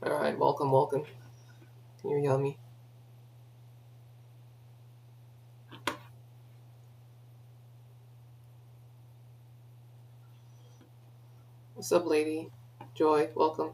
Alright, welcome. Can you yell at me? What's up, lady? Joy, welcome.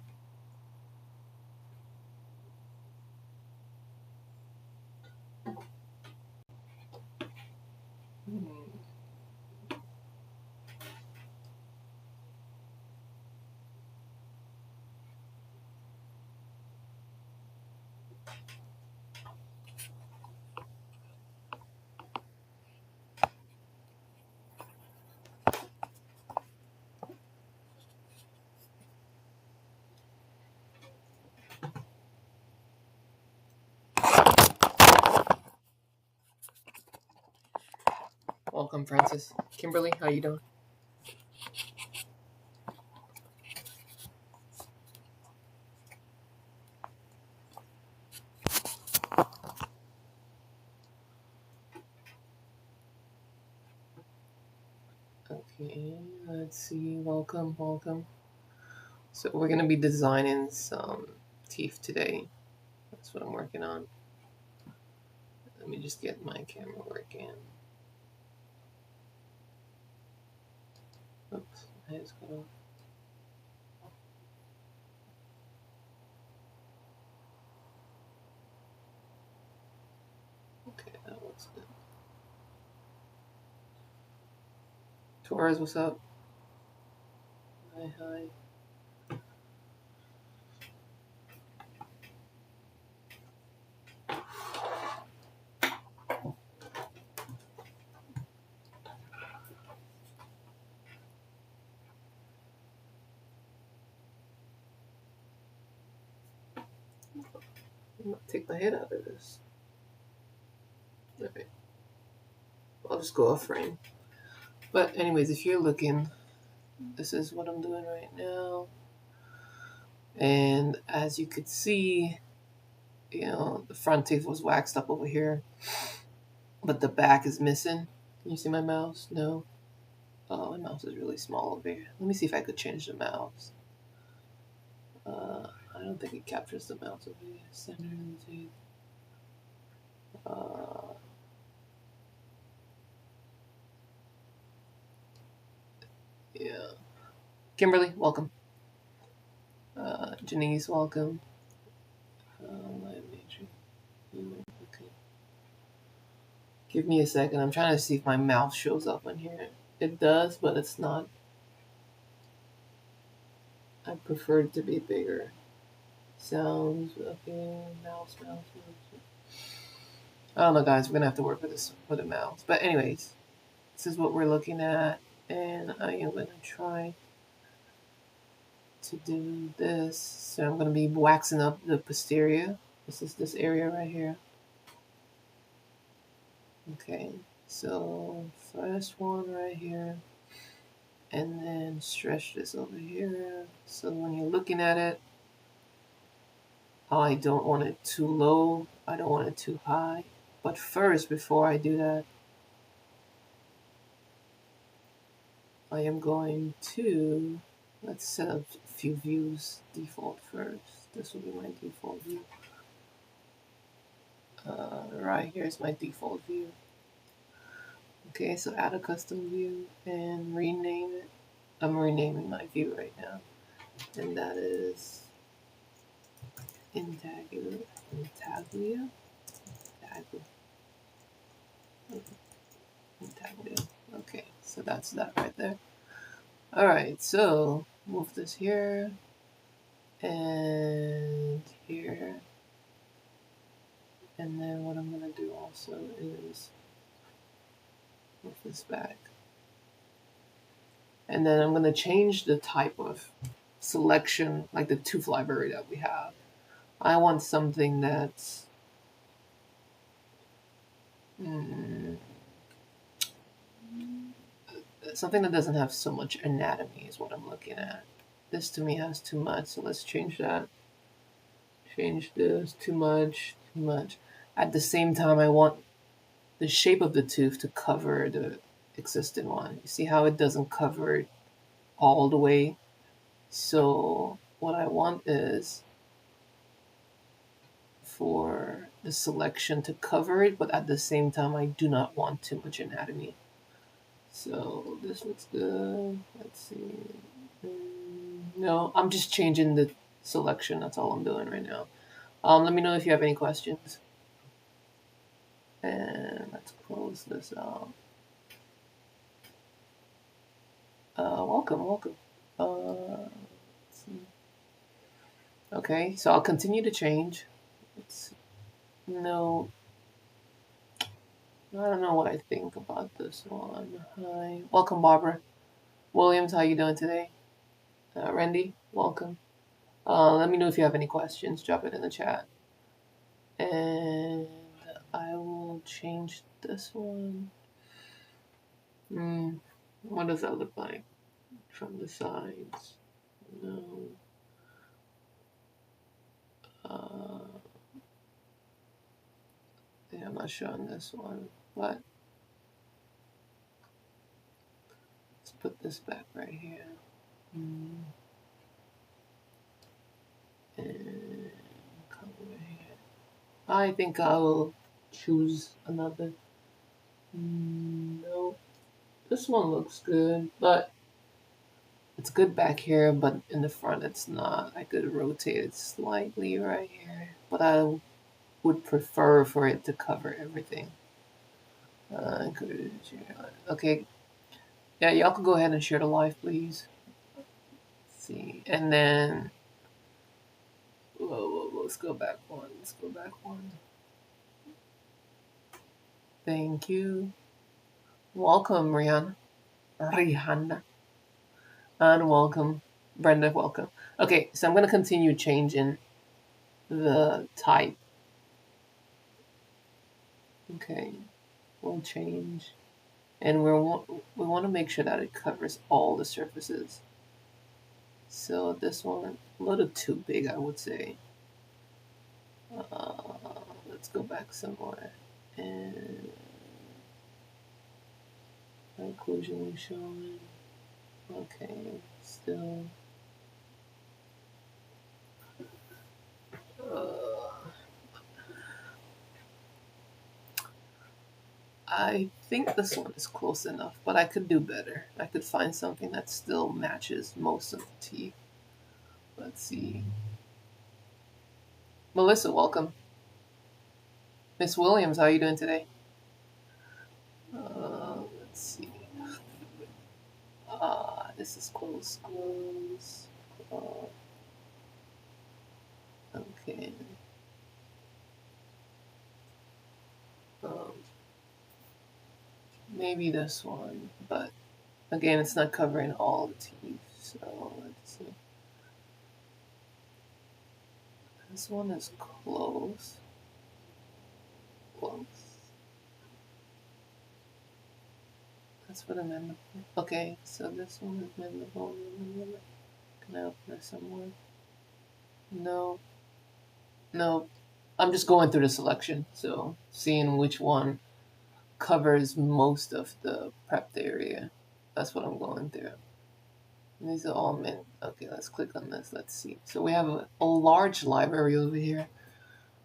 Welcome, Francis. Kimberly, how you doing? Okay, let's see. Welcome. So we're gonna be designing some teeth today. That's what I'm working on. Let me just get my camera working. Oops, I just got off. Okay, that looks good. Torres, what's up? Hi. I'm gonna take my head out of this. Alright. I'll just go off frame. But anyways, if you're looking, this is what I'm doing right now. And as you could see, the front teeth was waxed up over here, but the back is missing. Can you see my mouse? No? Oh, my mouse is really small over here. Let me see if I could change the mouse. I don't think it captures the mouse over here. Center of the teeth. Yeah. Kimberly, welcome. Janice, welcome. Okay. Give me a second. I'm trying to see if my mouse shows up on here. It does, but it's not. I prefer it to be bigger. Sounds, okay, mouse. I don't know, guys. We're gonna have to work with this for the mouse. But anyways, this is what we're looking at, and I am gonna try to do this. So I'm gonna be waxing up the posterior. This is this area right here. Okay, so first one right here, and then stretch this over here. So when you're looking at it, I don't want it too low. I don't want it too high. But first, before I do that, I am going to, let's set up a few views. Default first. This will be my default view. Right, here's my default view. Okay, so add a custom view and rename it. I'm renaming my view right now. And that is Intaglia. Okay, so that's that right there. Alright, so move this here and here. And then what I'm going to do also is move this back. And then I'm going to change the type of selection, like the tooth library that we have. I want something that's Mm, something that doesn't have so much anatomy is what I'm looking at. This to me has too much, so let's change that. Change this. Too much. Too much. At the same time, I want the shape of the tooth to cover the existing one. You see how it doesn't cover it all the way? So what I want is for the selection to cover it, but at the same time, I do not want too much anatomy. So this looks good. Let's see. No, I'm just changing the selection. That's all I'm doing right now. Let me know if you have any questions. And let's close this out. Welcome, welcome. Let's see. Okay, so I'll continue to change. Let's see. No, I don't know what I think about this one. Hi, welcome, Barbara Williams. How you doing today? Randy, welcome. Let me know if you have any questions. Drop it in the chat, and I will change this one. What does that look like from the sides? No. Yeah, I'm not showing this one, but let's put this back right here. And come over here. I think I will choose another. No, this one looks good, but it's good back here, but in the front it's not. I could rotate it slightly right here, but I would prefer for it to cover everything. Okay, yeah, y'all can go ahead and share the live, please. Let's see, and then whoa, let's go back one. Let's go back one. Thank you. Welcome, Rihanna. And welcome, Brenda, welcome. Okay, so I'm going to continue changing the type. Okay, we'll change. And we want to make sure that it covers all the surfaces. So this one, a little too big, I would say. Let's go back some more. And occlusion showing. Okay, still. I think this one is close enough, but I could do better. I could find something that still matches most of the teeth. Let's see. Melissa, welcome. Miss Williams, how are you doing today? Let's see. This is close. Okay. Maybe this one, but again, it's not covering all the teeth. So let's see. This one is close. That's for the mandible. Okay, so this one is mandible. Can I open it somewhere? No. I'm just going through the selection, so seeing which one covers most of the prepped area. That's what I'm going through. And these are all men. Okay, let's click on this. Let's see. So we have a large library over here.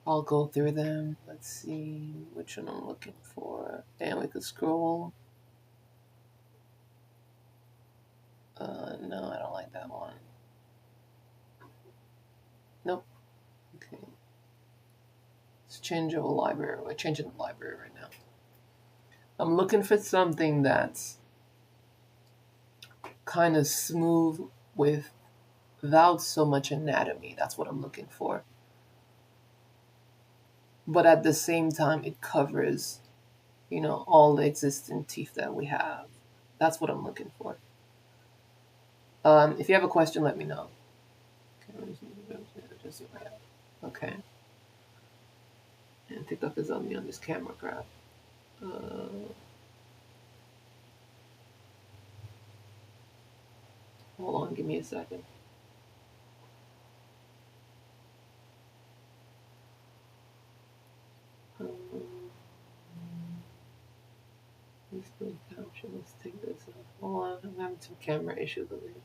I'll go through them. Let's see which one I'm looking for. And we could scroll. No, I don't like that one. Nope. Okay. Let's change our library. We're changing the library right now. I'm looking for something that's kind of smooth without so much anatomy. That's what I'm looking for. But at the same time, it covers, all the existing teeth that we have. That's what I'm looking for. If you have a question, let me know. Okay. And TikTok is on me on this camera grab. Hold on, give me a second. Let's take this off. Hold on, I'm having some camera issues over here.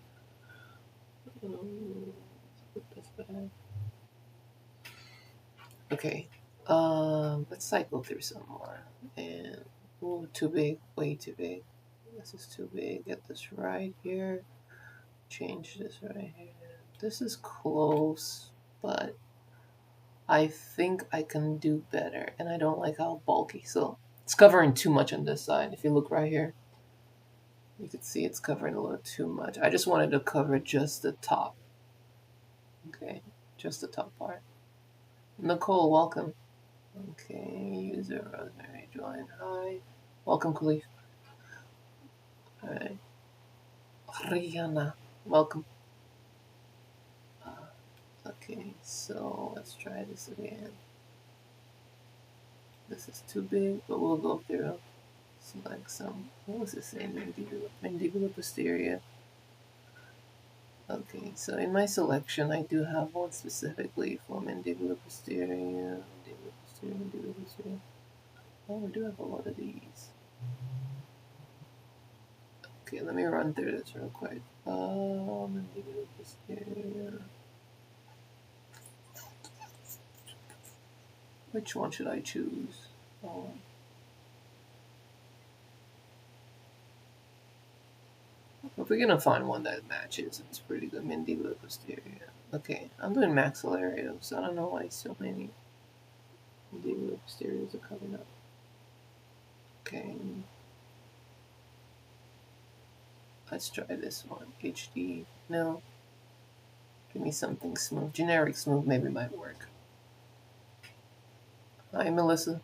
Let's put this back. Okay. Let's cycle through some more. And oh, too big, way too big. This is too big. Get this right here. Change this right here. This is close, but I think I can do better. And I don't like how bulky. So it's covering too much on this side. If you look right here, you can see it's covering a little too much. I just wanted to cover just the top. Okay, just the top part. Nicole, welcome. Okay, user Rosemary, join. Hi. Welcome, Khalif. Alright. Rihanna, welcome. Okay, so let's try this again. This is too big, but we'll go through. Select some. What was it saying? Mandibular posterior. Okay, so in my selection, I do have one specifically for mandibular posterior. Mandibular posterior, mandibular posterior. Oh, we do have a lot of these. Okay, let me run through this real quick. Mandibular posterior. Which one should I choose? If we're gonna find one that matches, it's pretty good. Mandibular posterior. Okay, I'm doing maxillary, so I don't know why so many mandibular posteriors are coming up. Okay. Let's try this one. HD. No. Give me something smooth. Generic smooth maybe might work. Hi, Melissa.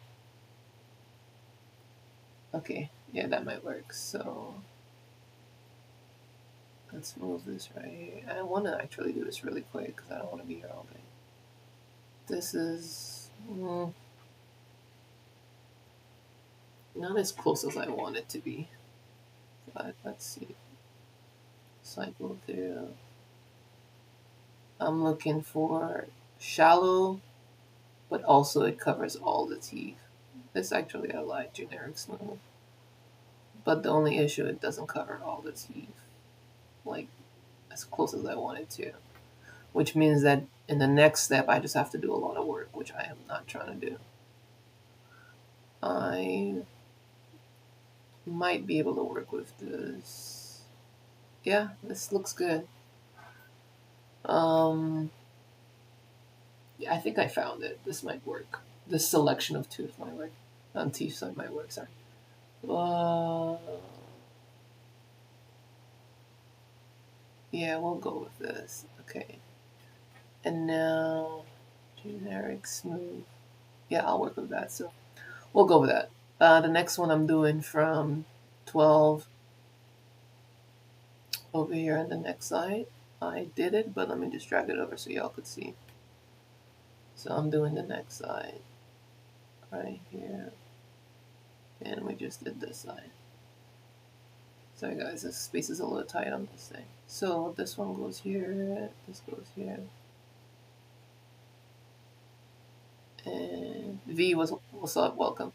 Okay, yeah, that might work. So let's move this right here. I want to actually do this really quick because I don't want to be here all day. This is not as close as I want it to be. But let's see. Cycle through. I'm looking for shallow, but also it covers all the teeth. This actually I like generic smooth. But the only issue, it doesn't cover all the teeth. Like, as close as I want it to. Which means that in the next step, I just have to do a lot of work, which I am not trying to do. I might be able to work with this. Yeah, this looks good. Yeah, I think I found it. This might work. This selection of tooth might work. Teeth side might work, sorry. Yeah, we'll go with this. Okay. And now, generic smooth. Yeah, I'll work with that. So we'll go with that. The next one I'm doing from 12 over here on the next side. I did it, but let me just drag it over so y'all could see. So I'm doing the next side right here. And we just did this side. Sorry guys, this space is a little tight on this thing. So this one goes here, this goes here. And V, what's up? Welcome.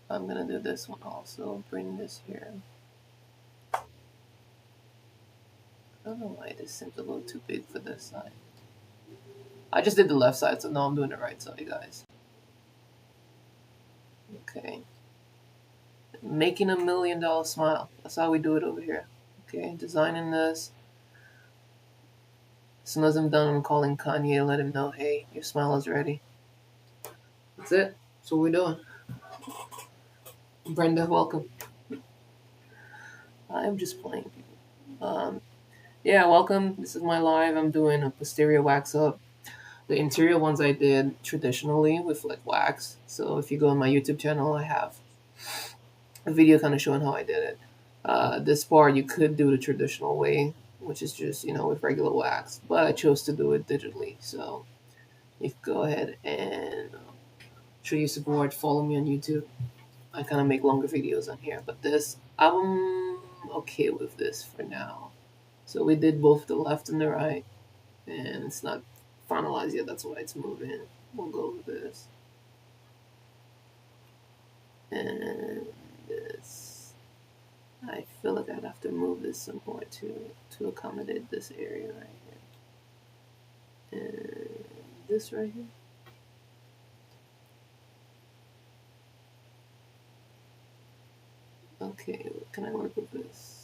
I'm gonna do this one also. Bring this here. I don't know why this seems a little too big for this side. I just did the left side, so now I'm doing the right side, guys. Okay. Making $1 million smile. That's how we do it over here. Okay, designing this. As soon as I'm done, I'm calling Kanye, let him know, hey, your smile is ready. That's it. That's what we're doing. Brenda, welcome. I'm just playing. Yeah, welcome. This is my live. I'm doing a posterior wax up. The interior ones I did traditionally with like wax. So if you go on my YouTube channel, I have a video kind of showing how I did it. This part you could do the traditional way, which is just, with regular wax. But I chose to do it digitally. So you can go ahead and show you support. Follow me on YouTube. I kind of make longer videos on here, but this, I'm okay with this for now. So we did both the left and the right, and it's not finalized yet, that's why it's moving. We'll go with this. And this, I feel like I'd have to move this some more to accommodate this area right here. And this right here. Okay, can I work with this?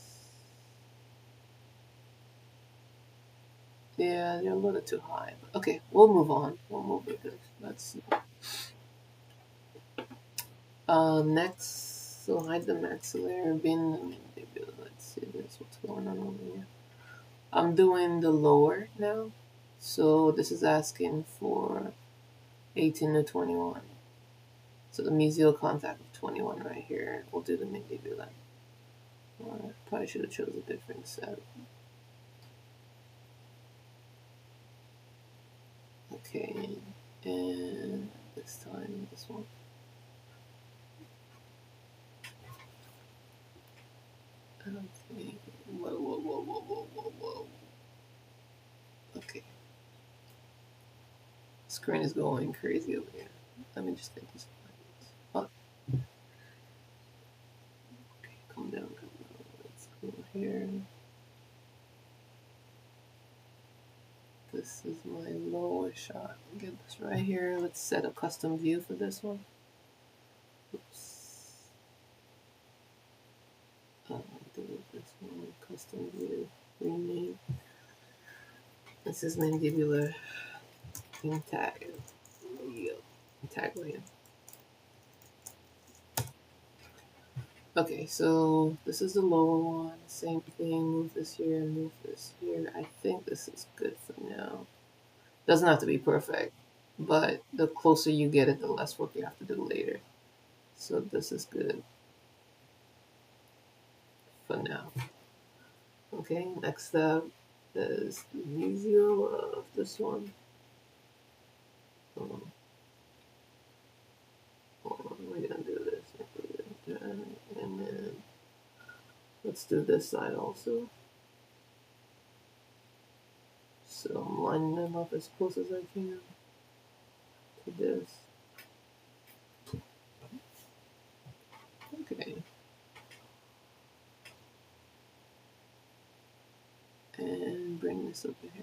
Yeah, they're a little too high. But okay, we'll move on. We'll move with this. Let's see. Next, so hide the maxillary bin. Let's see this. What's going on over here? I'm doing the lower now. So this is asking for 18 to 21. So the mesial contact of 21 right here. We'll do the mandibular. Probably should have chosen a different set. Okay, and this time this one. Okay. Whoa. Okay. Screen is going crazy over here. Let me just get this. Oh. Okay, calm down. Let's go here. This is my lower shot. Get this right here. Let's set a custom view for this one. Oops. Do this one, custom view, rename. This is mandibular intaglio. Okay, so this is the lower one. Same thing. Move this here, move this here. I think this is good for now. Doesn't have to be perfect, but the closer you get it, the less work you have to do later. So this is good for now. Okay, next up is the mesial of this one. We're gonna do this, and then let's do this side also. So I'm lining them up as close as I can to this. Okay. And bring this over here.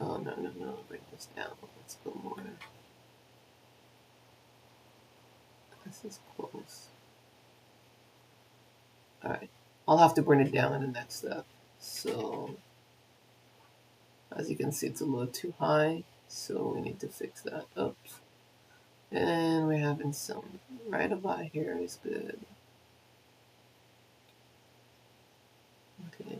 Oh, no. Bring this down. Let's go more. This is close. Alright. I'll have to bring it down in the next step. So, as you can see, it's a little too high. So we need to fix that up. And we're having some right about here is good. Okay.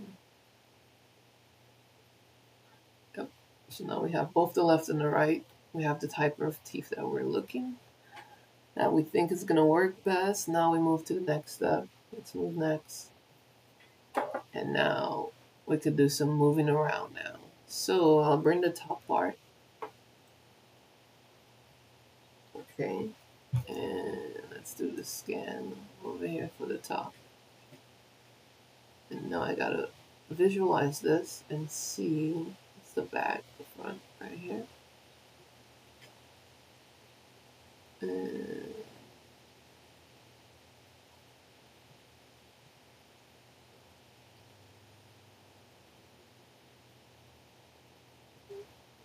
Yep. So now we have both the left and the right. We have the type of teeth that we're looking that we think is going to work best. Now we move to the next step. Let's move next. And now we could do some moving around now. So I'll bring the top part. Okay. And let's do the scan over here for the top. And now I gotta visualize this and see it's the back, the front right here. And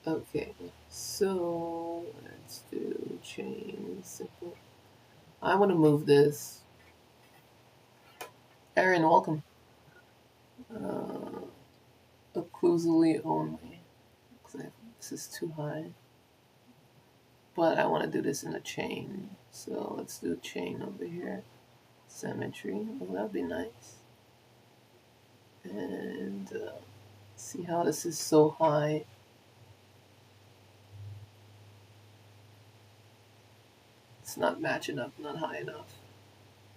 okay, so let's do chain simple. I want to move this. Aaron, welcome. Occlusally only. This is too high. But I want to do this in a chain. So let's do a chain over here. Symmetry. Oh, that'd be nice. And see how this is so high. It's not matching up, not high enough.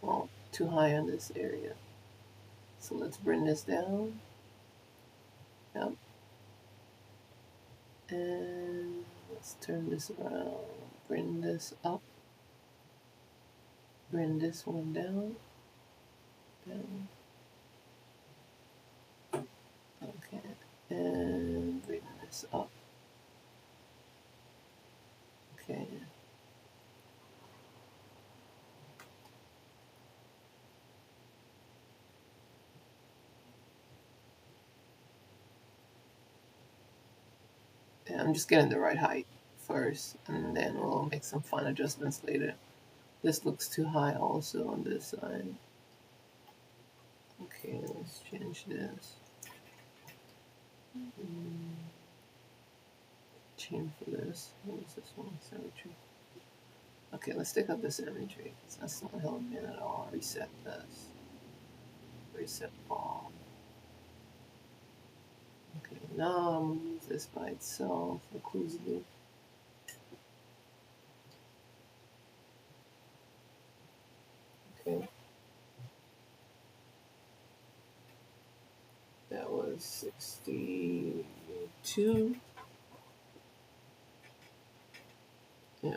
Well, too high on this area. So let's bring this down. Yep. And let's turn this around. Bring this up. Bring this one down. Down. Okay. And bring this up. Okay. Yeah, I'm just getting the right height first, and then we'll make some fine adjustments later. This looks too high also on this side. Okay, let's change this. Chain for this. What is this one? Symmetry. Okay, let's take out the symmetry because that's not helping me at all. Reset this. Reset ball. Okay, now I'm gonna move this by itself occlusively. Okay. That was 62. Yeah.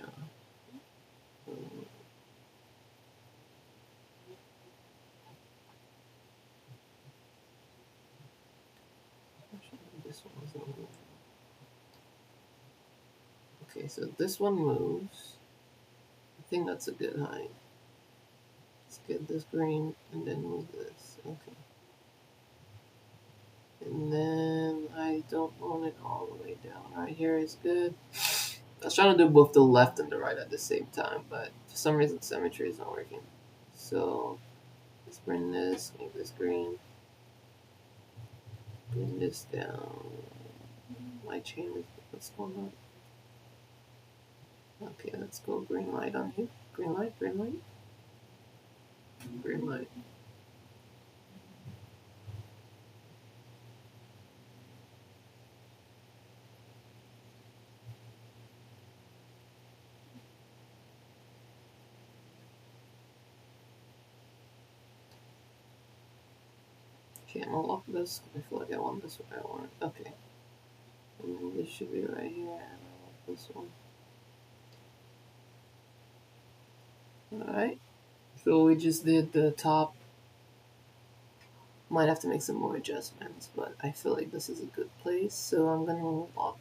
This one was over. Okay, so this one moves. I think that's a good height. Let's get this green and then move this. Okay. And then I don't want it all the way down. Right here is good. I was trying to do both the left and the right at the same time, but for some reason symmetry is not working. So let's bring this, make this green. Bring this down. My chain is what's going on? Okay, let's go green light on here. Green light, green light. Green light. Okay, I'm gonna lock this. I feel like I want this way I want it. Okay. And then this should be right here, and I want this one. Alright. So we just did the top. Might have to make some more adjustments, but I feel like this is a good place. So I'm gonna lock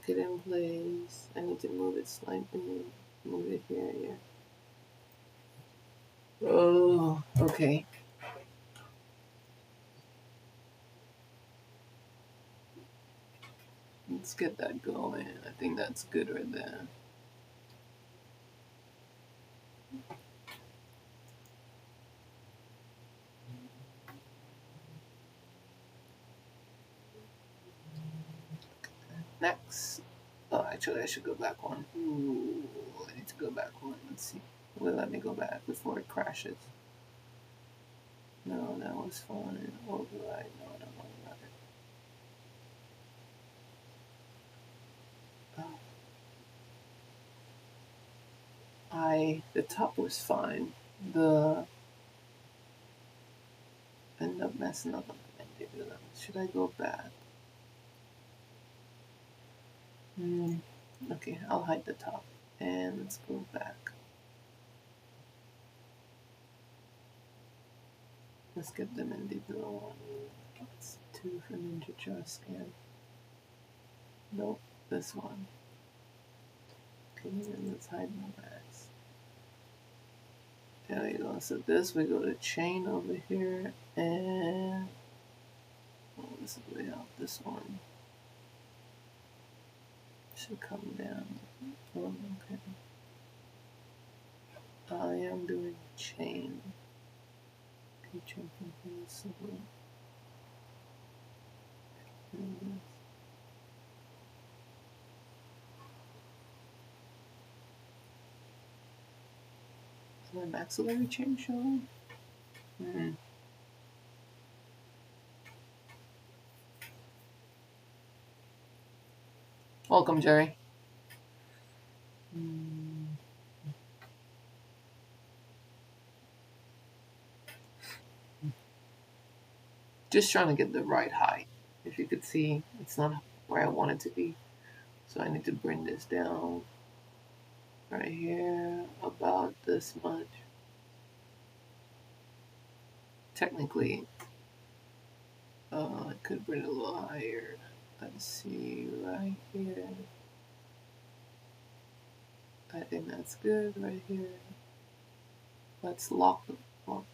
it in place. I need to move it slightly. Move it here, yeah. Oh, okay. Let's get that going. I think that's good right there. Next. Oh, actually, I should go back one. Ooh, I need to go back one. Let's see. Will it let me go back before it crashes? No, that was fine. Override. No, I don't know about it. The top was fine. The end up messing up on the mandibular. Should I go back? Okay, I'll hide the top. And let's go back. Let's get the mandibular one. It's 2 for Ninja Jar scan. Nope, this one. Okay, and let's hide the max. There we go. So this, we go to chain over here, and oh, this is way out. This one should come down. Oh, okay. I am doing chain. Okay, chain complete. Is my maxillary chain showing? Welcome, Jerry. Just trying to get the right height, if you you could see, it's not where I want it to be. So I need to bring this down right here about this much. Technically, I could bring it a little higher. Let's see, right here. I think that's good right here. Let's lock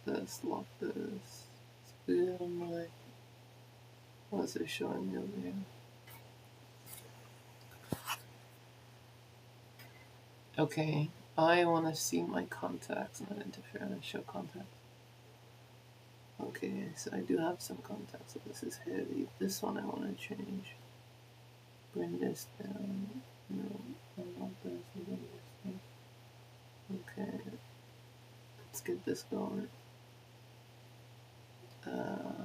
this. It's good on my, what's it showing me over here? Okay, I want to see my contacts, not interfere and show contacts. Okay, so I do have some contacts, so this is heavy. This one I want to change. Bring this down. No, I want this. Bring this down. Okay, let's get this going. Okay.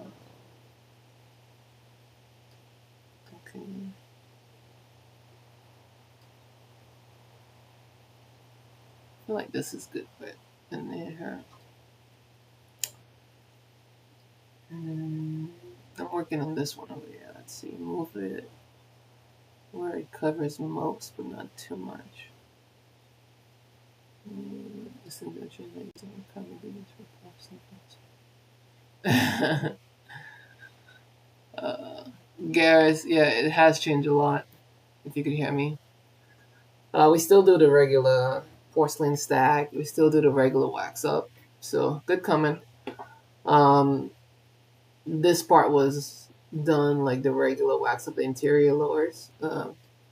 I feel like this is good, but in there. I'm working on this one over here. Let's see, move it where it covers most, but not too much. This is going to change anything. Probably Garrus, yeah, it has changed a lot. If you could hear me, we still do the regular porcelain stack. We still do the regular wax up. So good comment. This part was done like the regular wax up the interior lowers,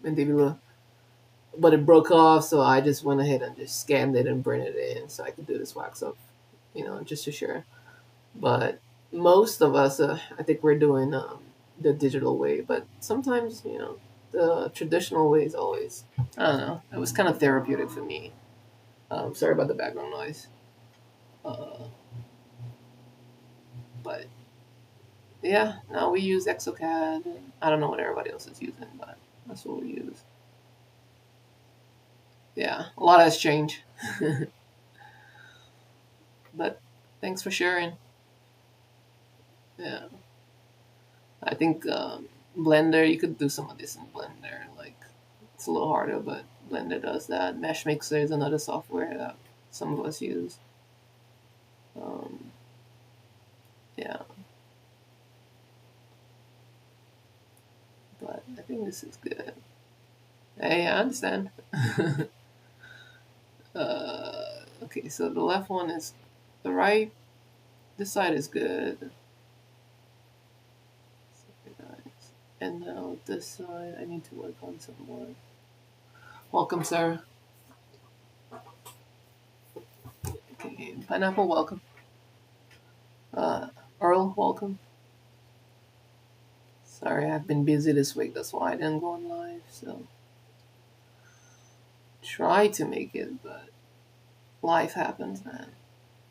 mandibular, but it broke off, so I just went ahead and just scanned it and bring it in so I could do this wax up, just to share. But most of us, I think we're doing the digital way, but sometimes, the traditional way is always, I don't know, it was kind of therapeutic for me. Sorry about the background noise. But yeah, now we use EXOCAD. I don't know what everybody else is using, but that's what we use. Yeah, a lot has changed. But thanks for sharing. Yeah, I think Blender, you could do some of this in Blender. Like, it's a little harder, but Blender does that. Mesh Mixer is another software that some of us use. Yeah. But I think this is good. Hey, I understand. Okay, so the left one is the right. This side is good. And now this side, I need to work on some more. Welcome, sir. Okay, Pineapple, welcome. Earl, welcome. Sorry, I've been busy this week. That's why I didn't go on live. So try to make it, but life happens, man.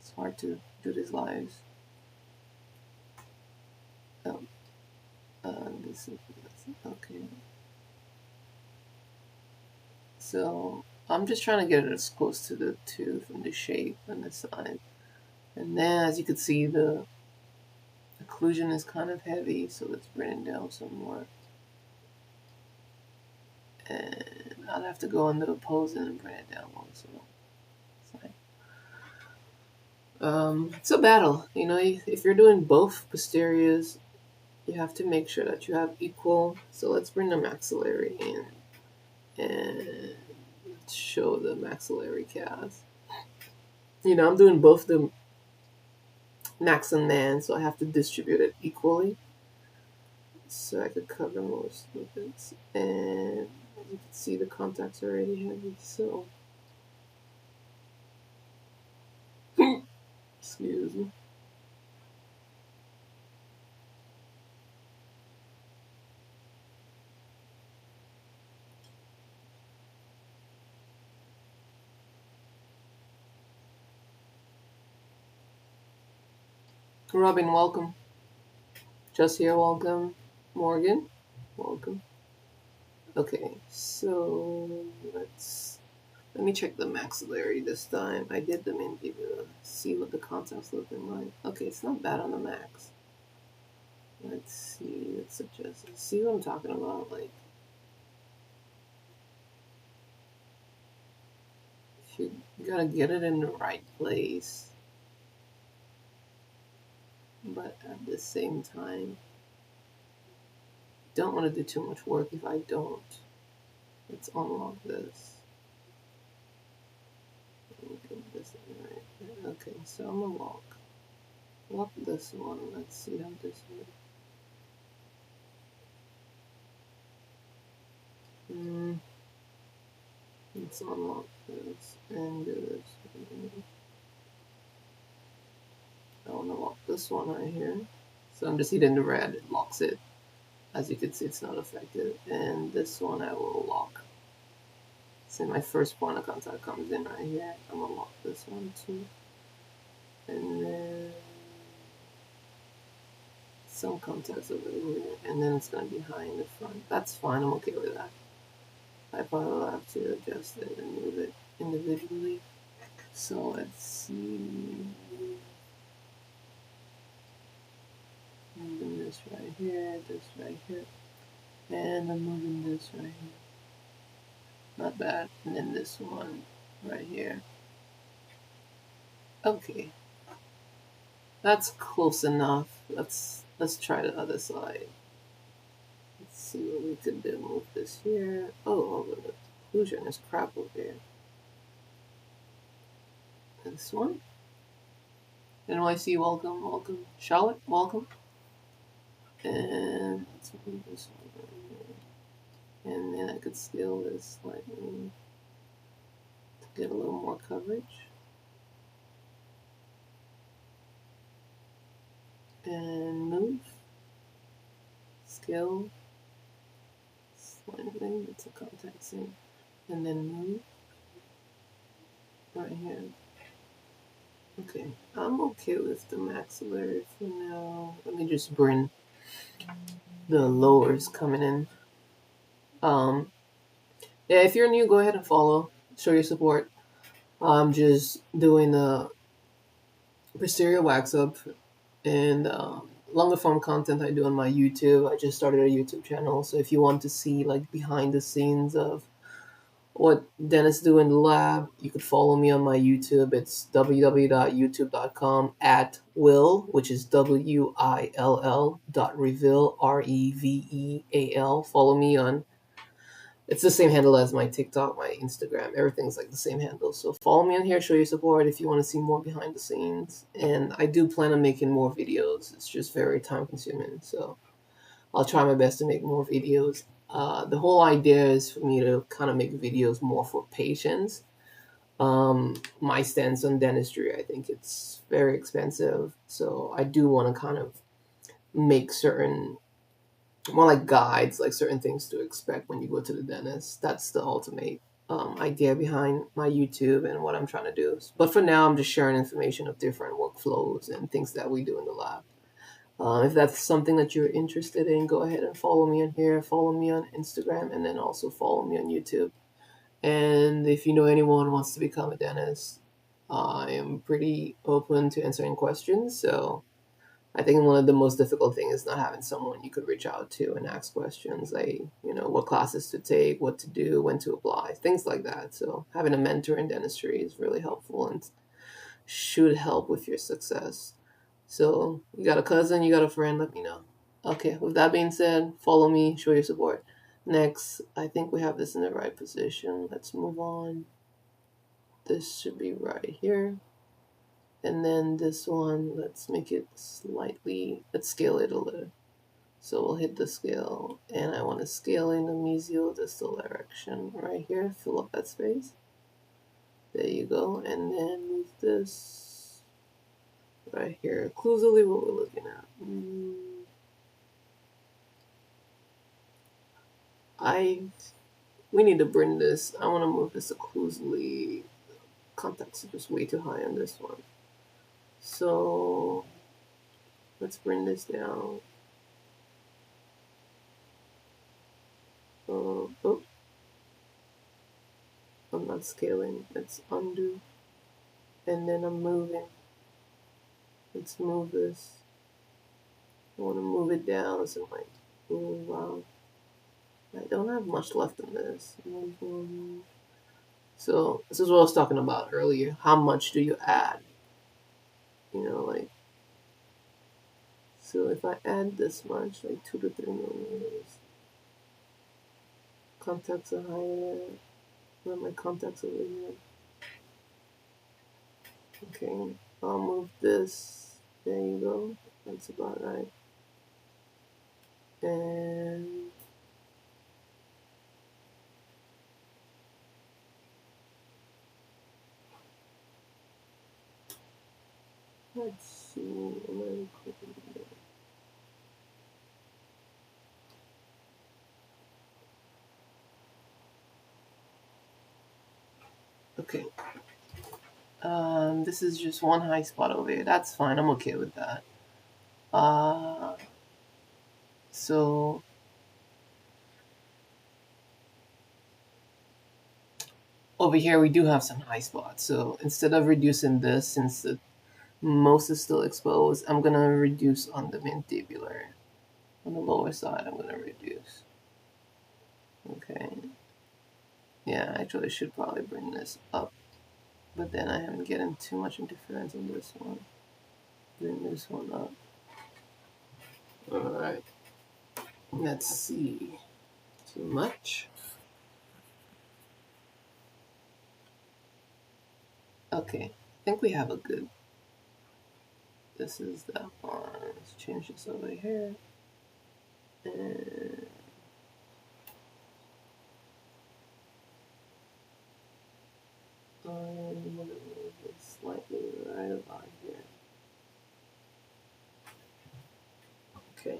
It's hard to do these lives. This is okay. So I'm just trying to get it as close to the tooth and the shape on the side. And then, as you can see, the occlusion is kind of heavy, so let's bring it down some more. And I'll have to go into opposing and bring it down also. It's a battle, if you're doing both posteriors, you have to make sure that you have equal. So let's bring the maxillary in and show the maxillary cast. I'm doing both the max and man, so I have to distribute it equally so I could cover most of it. And you can see the contacts are already heavy, so excuse me. Robin, welcome. Just here, welcome. Morgan, welcome. Okay, so let me check the maxillary this time. I did the mandibular. See what the contact's looking like. Okay, it's not bad on the max. Let's see, let's suggest, see what I'm talking about, like, you gotta get it in the right place, but at the same time, don't want to do too much work if I don't. Let's unlock this. Get this in right here. Okay, so I'm gonna lock this one. Let's see how this works. Let's unlock this and do this. I want to lock this one right here. So I'm just hitting the red, it locks it. As you can see, it's not affected. And this one I will lock. So my first point of contact comes in right here. I'm gonna lock this one too. And then some contacts over here. And then it's gonna be behind the front. That's fine, I'm okay with that. I probably will have to adjust it and move it individually. So let's see. Moving this right here, this right here, and I'm moving this right here. Not bad. And then this one right here. Okay, that's close enough. Let's try the other side. Let's see what we can do. Move this here. Oh, the occlusion is crap over here. This one. NYC, welcome. Charlotte, welcome. And let's move this one right here. And then I could scale this slightly to get a little more coverage. And move. Scale slightly. It's a contact sync. And then move. Right here. Okay, I'm okay with the maxillary for now. Let me just bring the lowers coming in. Yeah, if you're new, go ahead and follow. Show your support. I'm just doing the posterior wax up and longer form content I do on my YouTube. I just started a YouTube channel, so if you want to see like behind the scenes of what dentists do in the lab, you could follow me on my YouTube. It's www.youtube.com @will, which is WILL .reveal REVEAL. Follow me on. It's the same handle as my TikTok, my Instagram. Everything's like the same handle. So follow me on here, show your support if you want to see more behind the scenes. And I do plan on making more videos. It's just very time consuming. So I'll try my best to make more videos. The whole idea is for me to kind of make videos more for patients. My stance on dentistry, I think it's very expensive. So I do want to kind of make certain, more like guides, like certain things to expect when you go to the dentist. That's the ultimate idea behind my YouTube and what I'm trying to do. But for now, I'm just sharing information of different workflows and things that we do in the lab. If that's something that you're interested in, go ahead and follow me on here, follow me on Instagram, and then also follow me on YouTube. And if you know anyone who wants to become a dentist, I am pretty open to answering questions. So I think one of the most difficult things is not having someone you could reach out to and ask questions, like, what classes to take, what to do, when to apply, things like that. So having a mentor in dentistry is really helpful and should help with your success. So you got a cousin, you got a friend, let me know. Okay, with that being said, follow me, show your support. Next, I think we have this in the right position. Let's move on. This should be right here. And then this one, let's make it slightly, let's scale it a little. So we'll hit the scale, and I want to scale in the mesial distal direction right here, fill up that space. There you go, and then move this right here. Occlusally, what we're looking at. We need to bring this. I want to move this occlusally. Contacts are just way too high on this one. So let's bring this down. Oh, I'm not scaling. Let's undo. And then I'm moving. Let's move this. I want to move it down so like, wow. I don't have much left in this. So this is what I was talking about earlier. How much do you add? Like, so if I add this much, like 2 to 3 millimeters, contacts are higher. Where are my contacts over here? Okay, I'll move this. There you go. That's about right. And let's see. Okay. This is just one high spot over here. That's fine. I'm okay with that. So over here we do have some high spots. So instead of reducing this, since the most is still exposed, I'm gonna reduce on the mandibular. On the lower side, I'm gonna reduce. Okay. Yeah, actually I should probably bring this up. But then I am getting too much interference on this one. Bring this one up. Alright. Let's see. Too much. Okay. I think we have a good. This is that one. Let's change this over here. And I'm gonna move it slightly right about here. Okay.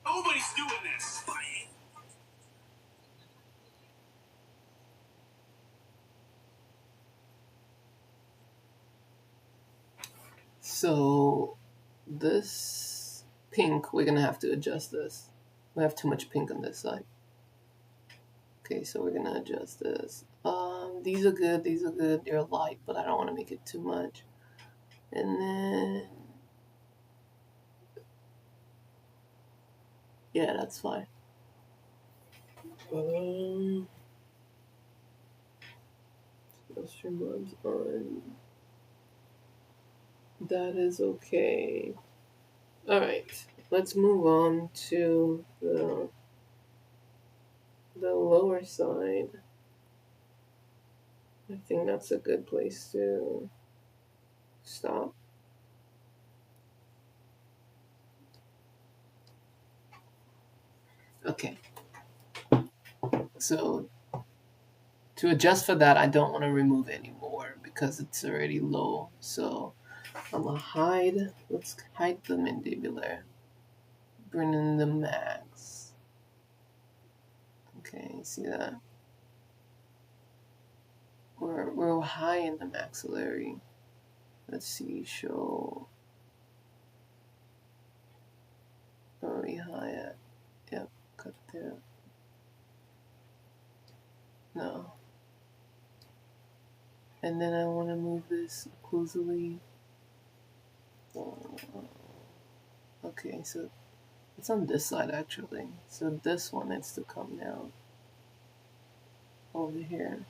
Nobody's doing this. So this pink, we're gonna have to adjust this. We have too much pink on this side. Okay, so we're gonna adjust this. These are good, these are good. They're light, but I don't want to make it too much. And then, yeah, that's fine. Those trim lines on. That is okay. All right, let's move on to the lower side. I think that's a good place to stop. Okay. So to adjust for that, I don't want to remove anymore because it's already low. So I'm gonna hide. Let's hide the mandibular. Bring in the max. Okay, see that? We're high in the maxillary. Let's see, show. Are we high at? Yep, cut there. No. And then I want to move this occlusally. Okay, so it's on this side actually. So this one needs to come down over here.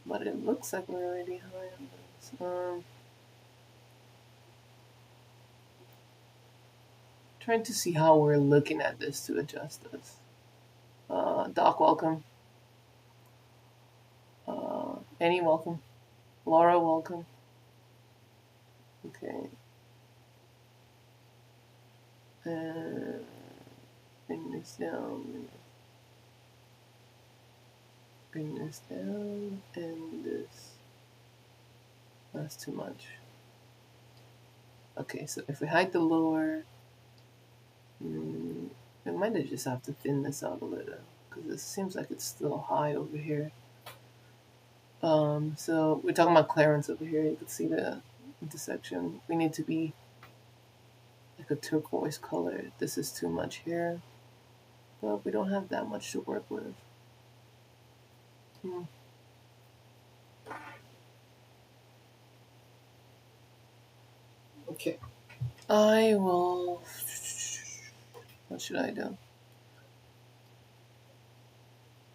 But it looks like we're already high on this. Trying to see how we're looking at this to adjust this. Doc, welcome. Annie, welcome. Laura, welcome. Okay. And bring this down. Bring this down and this. That's too much. Okay, so if we hide the lower, we might just have to thin this out a little because it seems like it's still high over here. So we're talking about clearance over here. You can see the intersection. We need to be like a turquoise color. This is too much here. but we don't have that much to work with. Okay. I will. What should I do?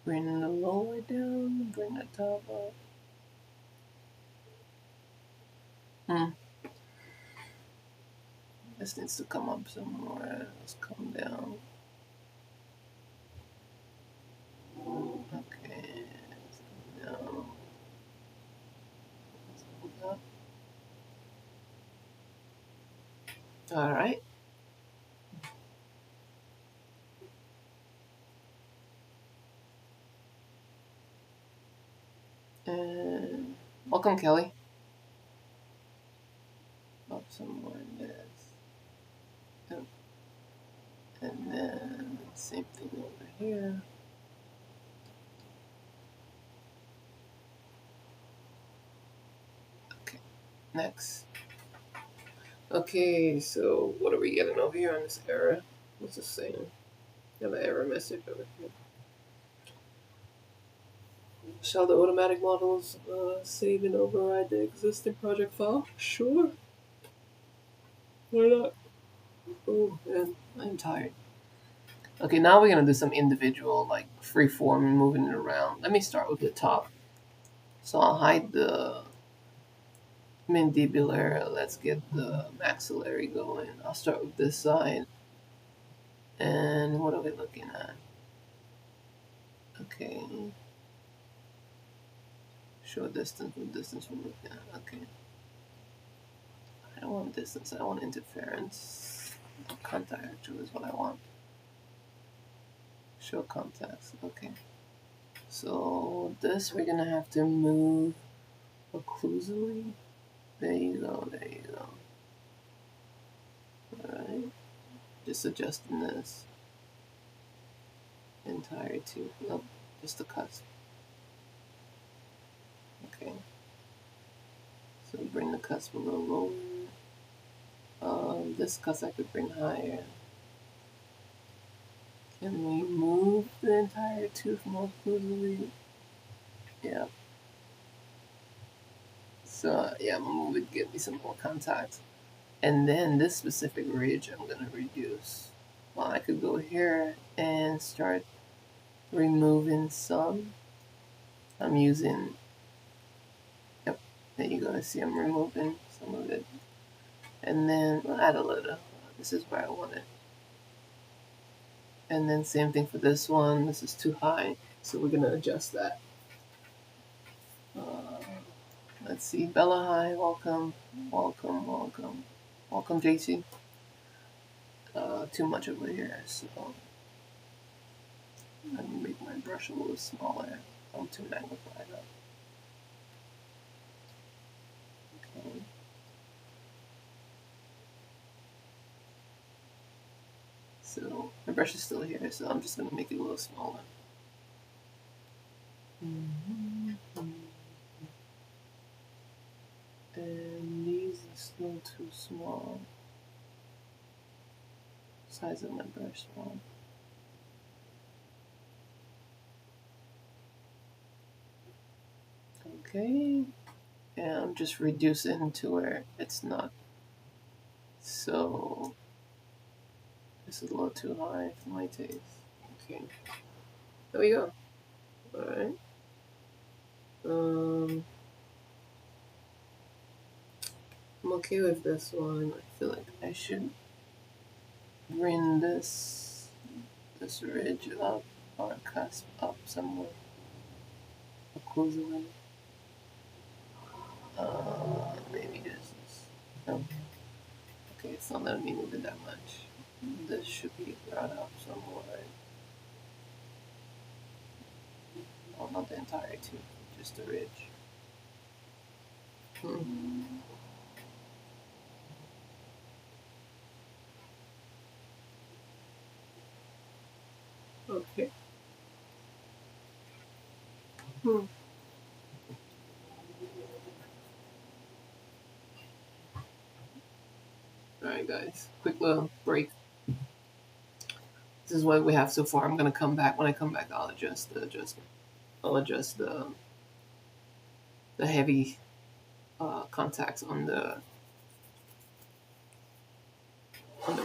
Bring the lower down, bring the top up. This needs to come up somewhere. Let's come down. Okay. No. All right. And welcome, Kelly. Up somewhere in this. And then same thing over here. Okay, next. Okay, so what are we getting over here on this error? What's it saying? We have an error message over here. Shall the automatic models save and override the existing project file? Sure. Why not? Oh man, I'm tired. Okay, now we're gonna do some individual, like freeform and moving it around. Let me start with the top. So I'll hide the mandibular. Let's get the maxillary going. I'll start with this side. And what are we looking at? Okay. Show distance from looking at. Okay. I don't want distance, I want interference. Contact actually is what I want. Show contacts. Okay. So this we're gonna have to move occlusally. There you go, there you go. Alright. Just adjusting this. Entire tooth. Nope, just the cusp. Okay. So bring the cusp a little lower. This cusp I could bring higher. Can we move the entire tooth more occlusally? Yeah. So yeah, I'm gonna move it, get me some more contact. And then this specific ridge I'm gonna reduce. Well, I could go here and start removing some. I'm using, yep, there you go. See, I'm removing some of it. And then we'll add a little. This is where I want it. And then same thing for this one. This is too high, so we're gonna adjust that. Let's see, Bella, hi, welcome, welcome, welcome, welcome, JC. Too much over here, so let me make my brush a little smaller. I'm too magnified up. Okay. So my brush is still here, so I'm just gonna make it a little smaller. And these are still too small. Size of my brush small. Okay, and I'm just reducing to where it's not so. This is a little too high for my taste. Okay, there we go. All right. I'm okay with this one. I feel like I should bring this ridge up or cusp up somewhere. Occlusally. Maybe this is. No. Okay, it's not letting me move it that much. This should be brought up somewhere. Oh, not the entire tooth, just the ridge. Okay. Alright guys, quick little break. This is what we have so far. I'm gonna come back. When I come back, I'll adjust the adjustment. I'll adjust the heavy contacts on the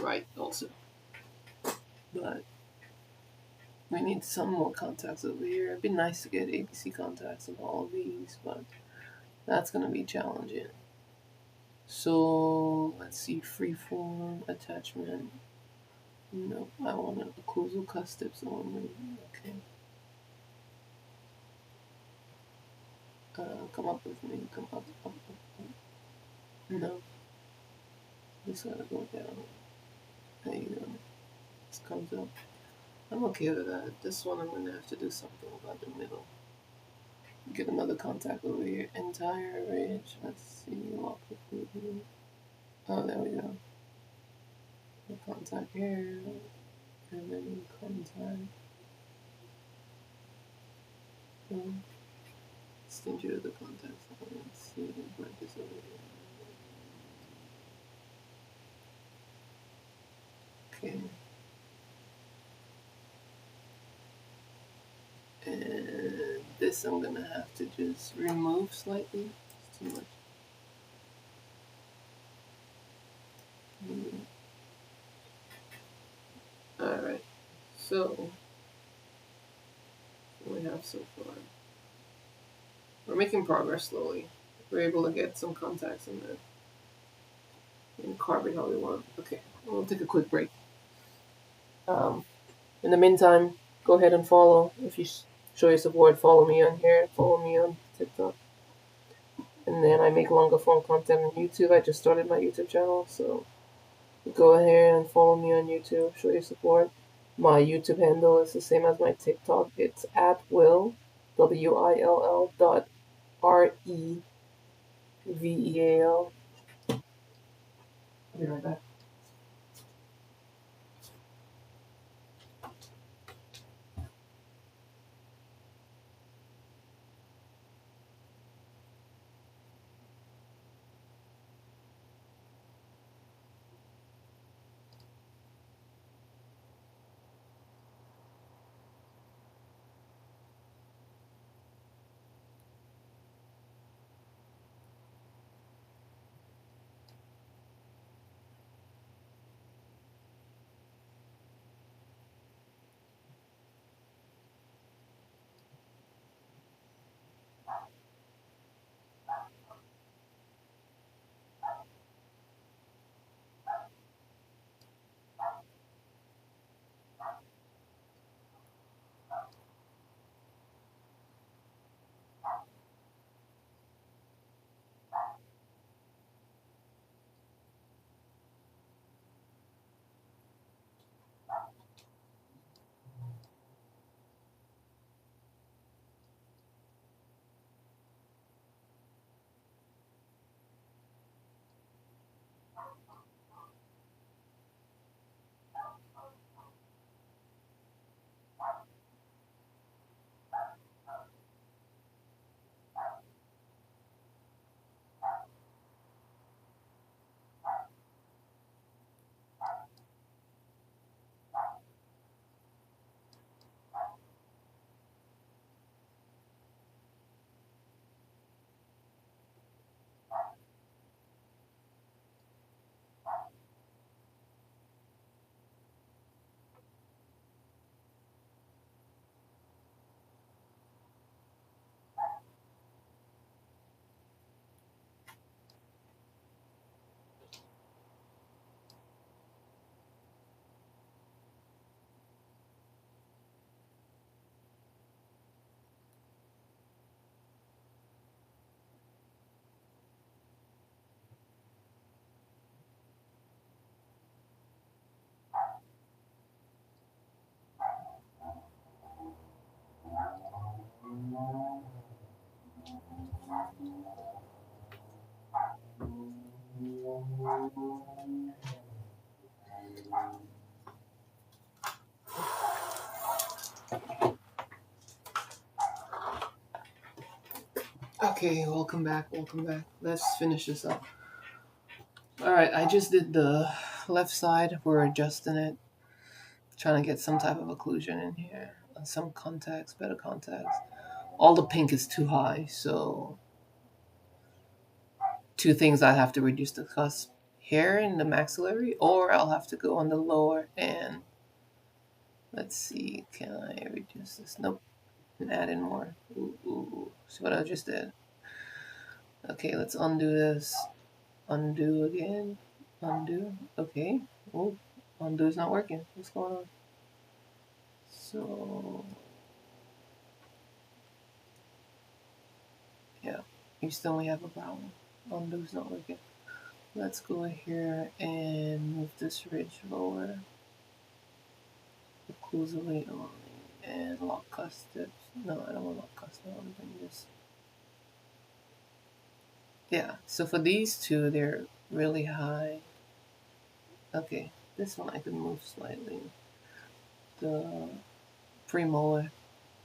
right also. But we need some more contacts over here. It'd be nice to get ABC contacts on all of these, but that's gonna be challenging. So let's see, freeform attachment. No, I want an occlusal cusps only. Okay. Come up with me. Come up. No. Just gotta go down. There you go. This comes up. I'm okay with that. This one I'm gonna have to do something about the middle. Get another contact over here. Entire ridge. Let's see. Walk it through here. Oh, there we go. The contact here. And then contact. Extend you to the contacts. Let's see. Break this over here. Okay. And this I'm gonna have to just remove slightly. It's too much. Alright, so what we have so far. We're making progress slowly. We're able to get some contacts in there and carve it how we want. Okay, we'll take a quick break. In the meantime, go ahead and follow. If you show your support, follow me on here, follow me on TikTok. And then I make longer form content on YouTube. I just started my YouTube channel, so go ahead and follow me on YouTube, show your support. My YouTube handle is the same as my TikTok. It's at Will, WILL REVEAL. I'll be right back. Okay, welcome back. Let's finish this up. Alright, I just did the left side. We're adjusting it. Trying to get some type of occlusion in here. And some contacts, better contacts. All the pink is too high, so two things: I have to reduce the cusp here in the maxillary, or I'll have to go on the lower and let's see, can I reduce this? Nope. And add in more. Ooh. See what I just did? Okay, let's undo this. Undo again. Undo. Okay. Oh, undo is not working. What's going on? So, yeah, you still only have a problem. Undo's not working. Let's go here and move this ridge lower. Occlusively only. And lock cusp tips. No, I don't want lock cusp. I want to bring this. Yeah, so for these two, they're really high. Okay, this one I can move slightly. The premolar,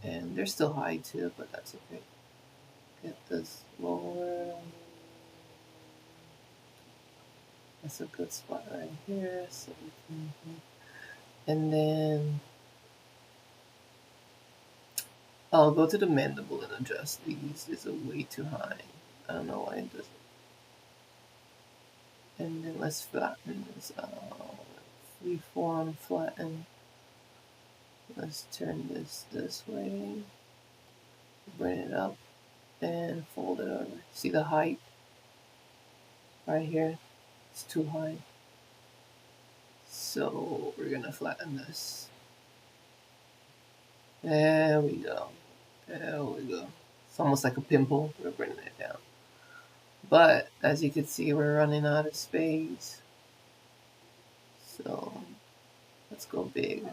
and they're still high too, but that's okay. Get this lower. That's a good spot right here. So and then I'll go to the mandible and adjust these. These are way too high. I don't know why it doesn't. And then let's flatten this out. Freeform, flatten. Let's turn this way. Bring it up and fold it over. See the height right here? It's too high. So we're gonna flatten this. There we go. There we go. It's almost like a pimple. We're bringing it down. But as you can see, we're running out of space. So let's go big.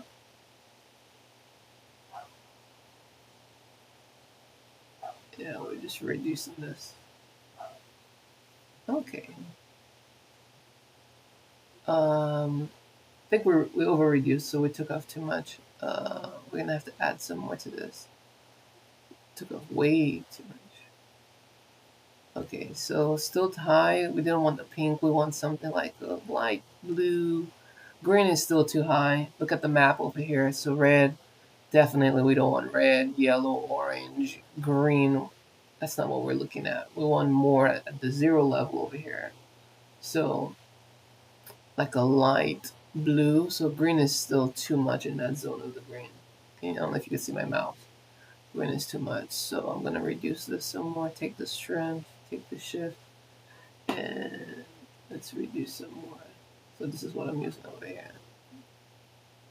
Yeah, we're just reducing this. Okay. I think we over reduced, so we took off too much. We're gonna have to add some more to this. Took off way too much. Okay, so still high. We didn't want the pink. We want something like a light blue. Green is still too high. Look at the map over here. So red, definitely we don't want red, yellow, orange, green. That's not what we're looking at. We want more at the 0 level over here. So like a light blue. So green is still too much in that zone of the green. Okay, I don't know if you can see my mouth. Green is too much. So I'm going to reduce this some more. Take the strength, take the shift, and let's reduce some more. So this is what I'm using over here.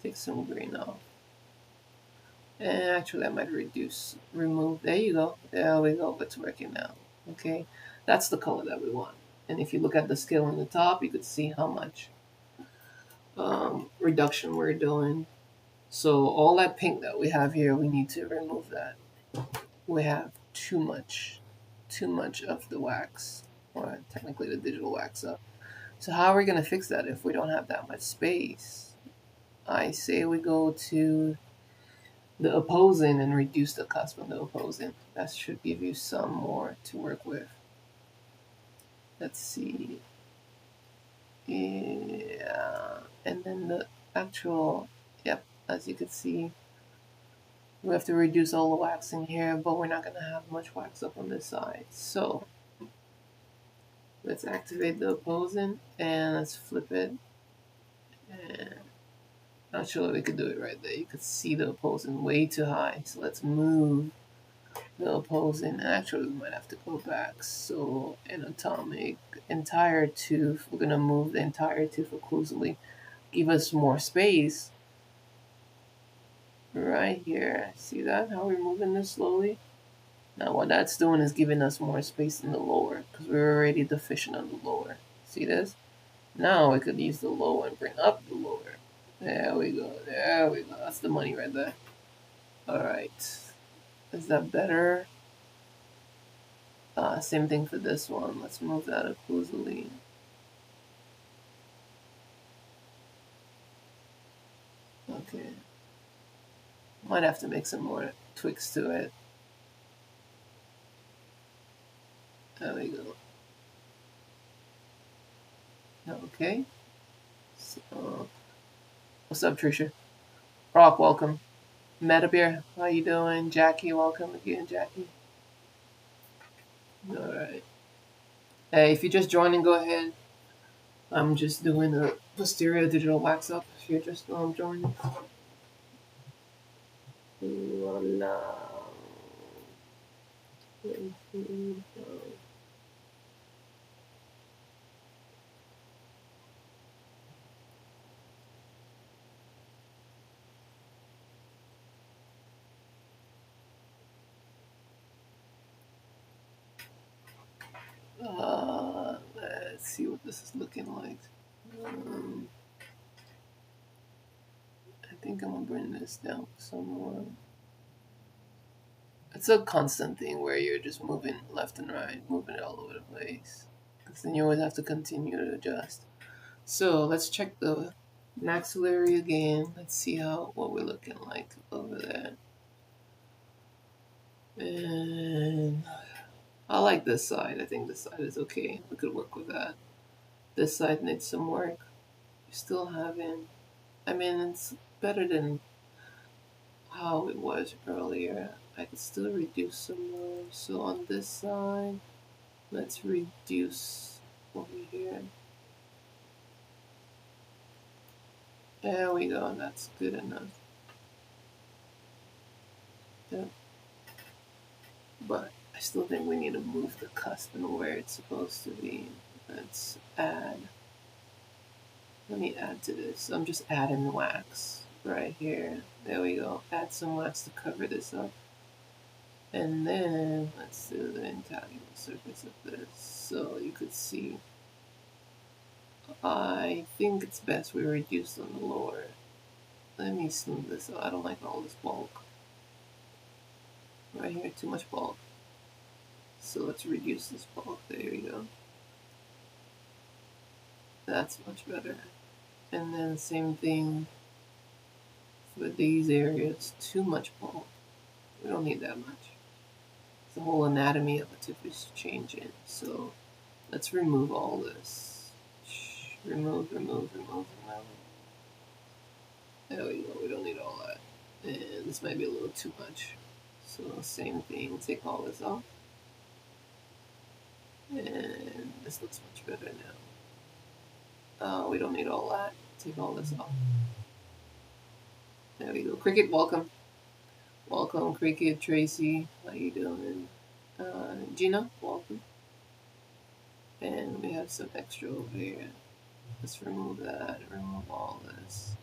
Take some green off. And actually I might remove. There you go. There we go. It's working now. Okay. That's the color that we want. And if you look at the scale on the top, you could see how much reduction we're doing. So all that pink that we have here, we need to remove that. We have too much of the wax, or technically the digital wax up. So how are we going to fix that if we don't have that much space? I say we go to the opposing and reduce the cusp on the opposing. That should give you some more to work with. Let's see. Yeah, and then the actual, yep, as you can see, we have to reduce all the wax in here, but we're not going to have much wax up on this side. So let's activate the opposing and let's flip it. And actually, we could do it right there. You could see the opposing way too high. So let's move the opposing. Actually, we might have to go back. So anatomic, entire tooth. We're going to move the entire tooth occlusively. Give us more space. Right here. See that? How we're moving this slowly? Now what that's doing is giving us more space in the lower because we're already deficient on the lower. See this? Now we could use the lower and bring up the lower. There we go. There we go. That's the money right there. Alright. Is that better? Same thing for this one. Let's move that occlusively. Okay. Might have to make some more tweaks to it. There we go. Okay. So, what's up, Trisha? Croak, welcome. Metabeer, how you doing? Jackie, welcome again, Jackie. All right. Hey, if you're just joining, go ahead. I'm just doing a posterior digital wax up. If you're just joining. Voila. Let's see what this is looking like. I think I'm gonna bring this down some more. It's a constant thing where you're just moving left and right, moving it all over the place. Because then you always have to continue to adjust. So let's check the maxillary again. Let's see what we're looking like over there. And I like this side. I think this side is okay. We could work with that. This side needs some work. You're still having, I mean, it's better than how it was earlier. I could still reduce some more. So on this side, let's reduce over here. There we go. That's good enough. Yep. But I still think we need to move the cusp and where it's supposed to be. Let's add. Let me add to this. I'm just adding wax right here. There we go. Add some wax to cover this up. And then let's do the entire surface of this so you could see. I think it's best we reduce on the lower. Let me smooth this out. I don't like all this bulk. Right here, too much bulk. So let's reduce this bulk. There we go. That's much better. And then same thing for these areas. Too much bulk. We don't need that much. The whole anatomy of the tip is changing. So let's remove all this. Remove. There we go. We don't need all that. And this might be a little too much. So same thing. Take all this off. And this looks much better now. We don't need all that. Take all this off. There we go. Cricket, welcome. Welcome, Cricket. Tracy, how you doing? Gina, welcome. And we have some extra over here. Let's remove that. Remove all this.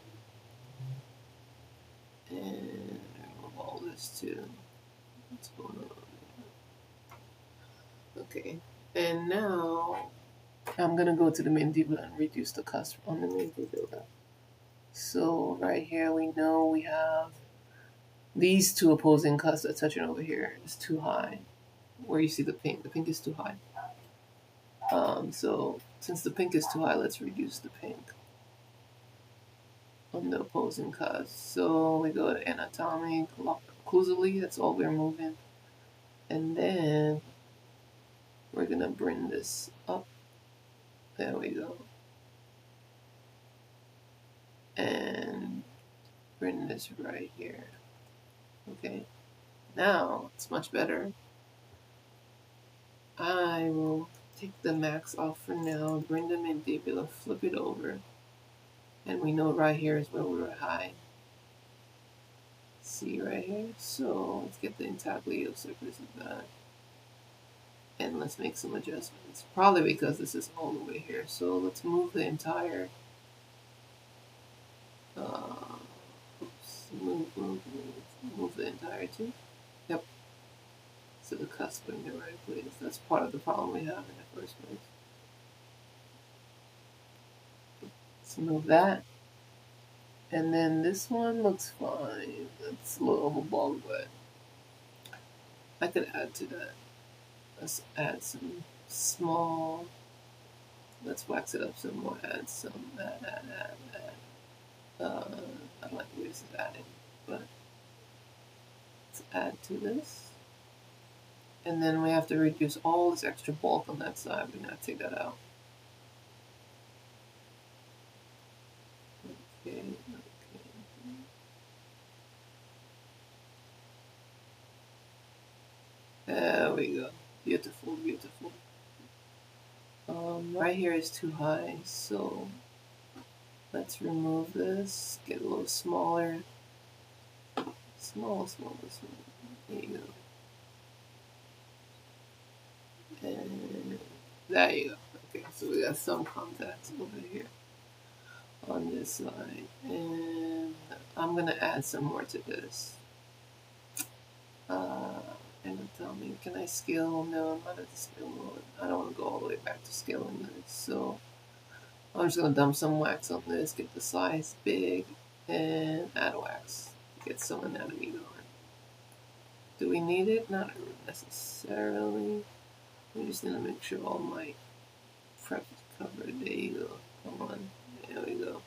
And remove all this too. What's going on? Okay. And now I'm gonna go to the mandibular and reduce the cusp on the mandibular. So right here we know we have these two opposing cusps are touching over here. It's too high. Where you see the pink is too high. So since the pink is too high, let's reduce the pink on the opposing cusp. So we go to anatomy occlusively. That's all we're moving, and then we're gonna bring this up. There we go. And bring this right here. Okay. Now it's much better. I will take the max off for now, bring the mandibular, flip it over. And we know right here is where we were high. See right here? So let's get the intaglio surface of that. And let's make some adjustments. Probably because this is all the way here. So let's move the entire move the entire tooth. Yep. So the cusp in the right place. That's part of the problem we have in the first place. Let's move that. And then this one looks fine. It's a little overballed, but I could add to that. Let's add some small. Let's wax it up some more. Add some. Add. I don't like the way this is adding, but let's add to this. And then we have to reduce all this extra bulk on that side. We're gonna take that out. Okay. we go. Beautiful, beautiful. Right here is too high, so let's remove this. Get a little smaller. Small. There you go. And there you go. Okay, so we got some contacts over here on this side. And I'm going to add some more to this. And tell me, can I scale? No, I'm not at the scale mode. I don't want to go all the way back to scaling this. So I'm just going to dump some wax on this, get the size big, and add wax. Get some anatomy going. Do we need it? Not necessarily. We just need to make sure all my prep is covered. There you go. Come on. There we go.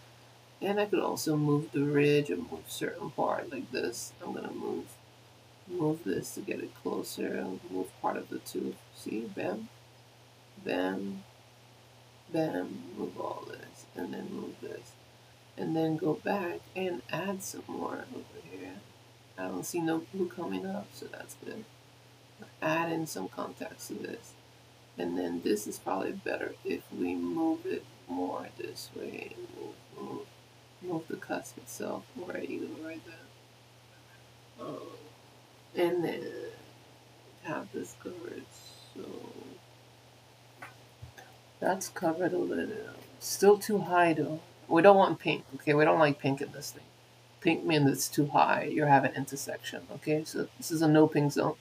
And I could also move the ridge and move certain part like this. I'm going to move this to get it closer. Move part of the tooth. See? Bam. Bam. Bam. Move all this. And then move this. And then go back and add some more over here. I don't see no blue coming up, so that's good. Add in some contacts to this. And then this is probably better if we move it more this way. Move the cusp itself. There you go, right there. And then have this covered. So that's covered a little. Still too high though. We don't want pink. Okay, we don't like pink in this thing. Pink means it's too high. You're having intersection. Okay, so this is a no pink zone.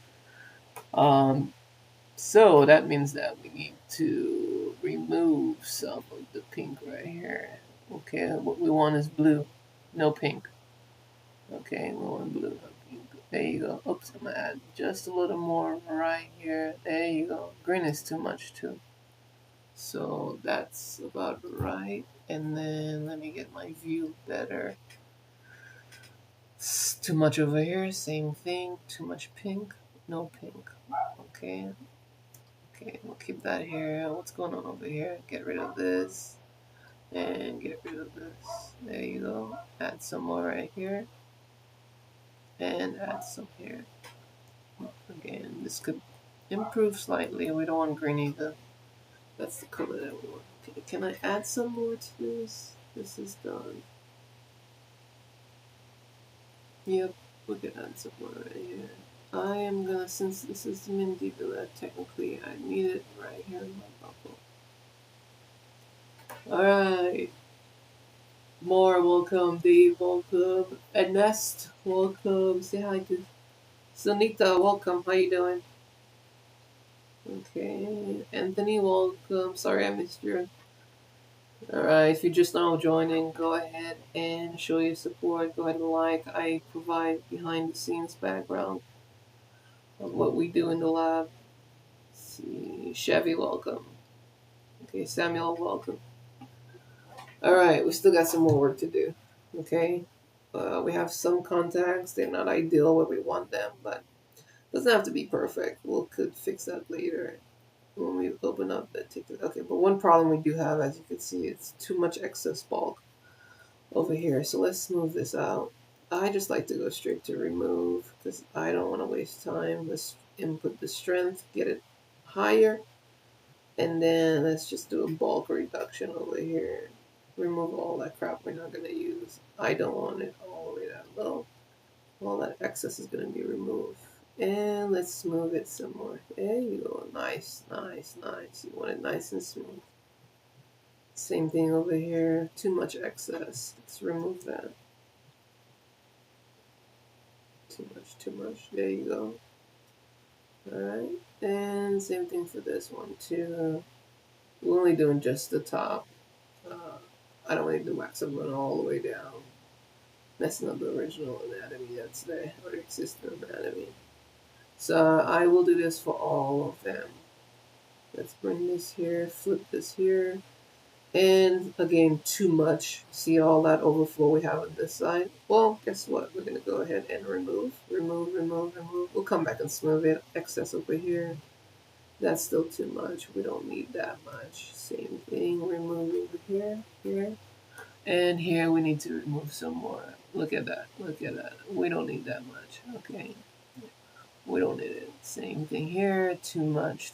So that means that we need to remove some of the pink right here. Okay, what we want is blue, no pink. Okay, we want blue, no pink. There you go. Oops, I'm gonna add just a little more right here. There you go. Green is too much too. So that's about right. And then let me get my view better. It's too much over here, same thing. Too much pink, no pink. Okay. Okay, we'll keep that here. What's going on over here? Get rid of this. And get rid of this. There you go. Add some more right here. And add some here. Again, this could improve slightly. We don't want green either. That's the color that we want. Okay, can I add some more to this? This is done. Yep, we can add some more right here. I am gonna, since this is the mandibular, technically I need it right here in my bubble. Alright. More, welcome. Dave, welcome. Ernest, welcome. Say hi to Sunita, welcome. How you doing? Okay. Anthony, welcome. Sorry I missed you. Alright, if you're just now joining, go ahead and show your support. Go ahead and like. I provide behind the scenes background of what we do in the lab. Let's see, Chevy, welcome. Okay, Samuel, welcome. Alright, we still got some more work to do. Okay, we have some contacts. They're not ideal where we want them, but it doesn't have to be perfect. We could fix that later when we open up the ticket. Okay, but one problem we do have, as you can see, it's too much excess bulk over here. So let's move this out. I just like to go straight to remove because I don't want to waste time. Let's input the strength, get it higher, and then let's just do a bulk reduction over here. Remove all that crap we're not going to use. I don't want it all the way that low. All that excess is going to be removed. And let's smooth it some more. There you go. Nice, nice, nice. You want it nice and smooth. Same thing over here. Too much excess. Let's remove that. Too much, too much. There you go. Alright. And same thing for this one too. We're only doing just the top. I don't want to do wax up run all the way down. Messing up the original anatomy that's there, or existing anatomy. So I will do this for all of them. Let's bring this here, flip this here. And again, too much. See all that overflow we have on this side? Well, guess what? We're going to go ahead and remove. We'll come back and smooth it. Excess over here. That's still too much. We don't need that much. Same thing. Remove over here, here. And here we need to remove some more. Look at that. Look at that. We don't need that much. Okay. We don't need it. Same thing here. Too much.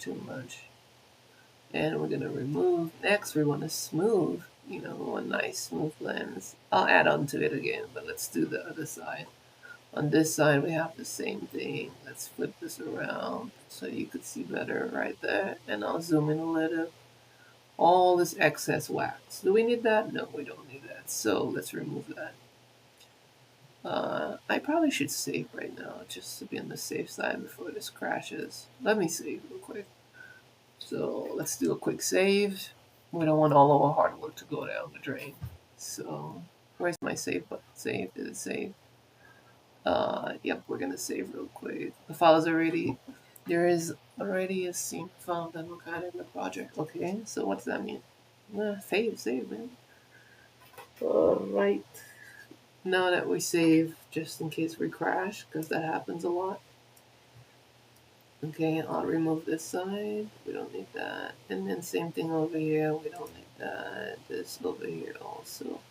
And we're gonna remove. Next, we want to smooth. You know, a nice smooth lens. I'll add on to it again, but let's do the other side. On this side, we have the same thing. Let's flip this around so you could see better right there. And I'll zoom in a little. All this excess wax. Do we need that? No, we don't need that. So let's remove that. I probably should save right now just to be on the safe side before this crashes. Let me save real quick. So let's do a quick save. We don't want all our hard work to go down the drain. So where's my save button? Save, did it save? Yep, we're gonna save real quick. The file is already, there is already a scene found that we're kind of in the project. Okay, so what's that mean? Save, man. Right. Now that we save, just in case we crash, because that happens a lot. Okay, I'll remove this side. We don't need that. And then same thing over here. We don't need that. This over here also.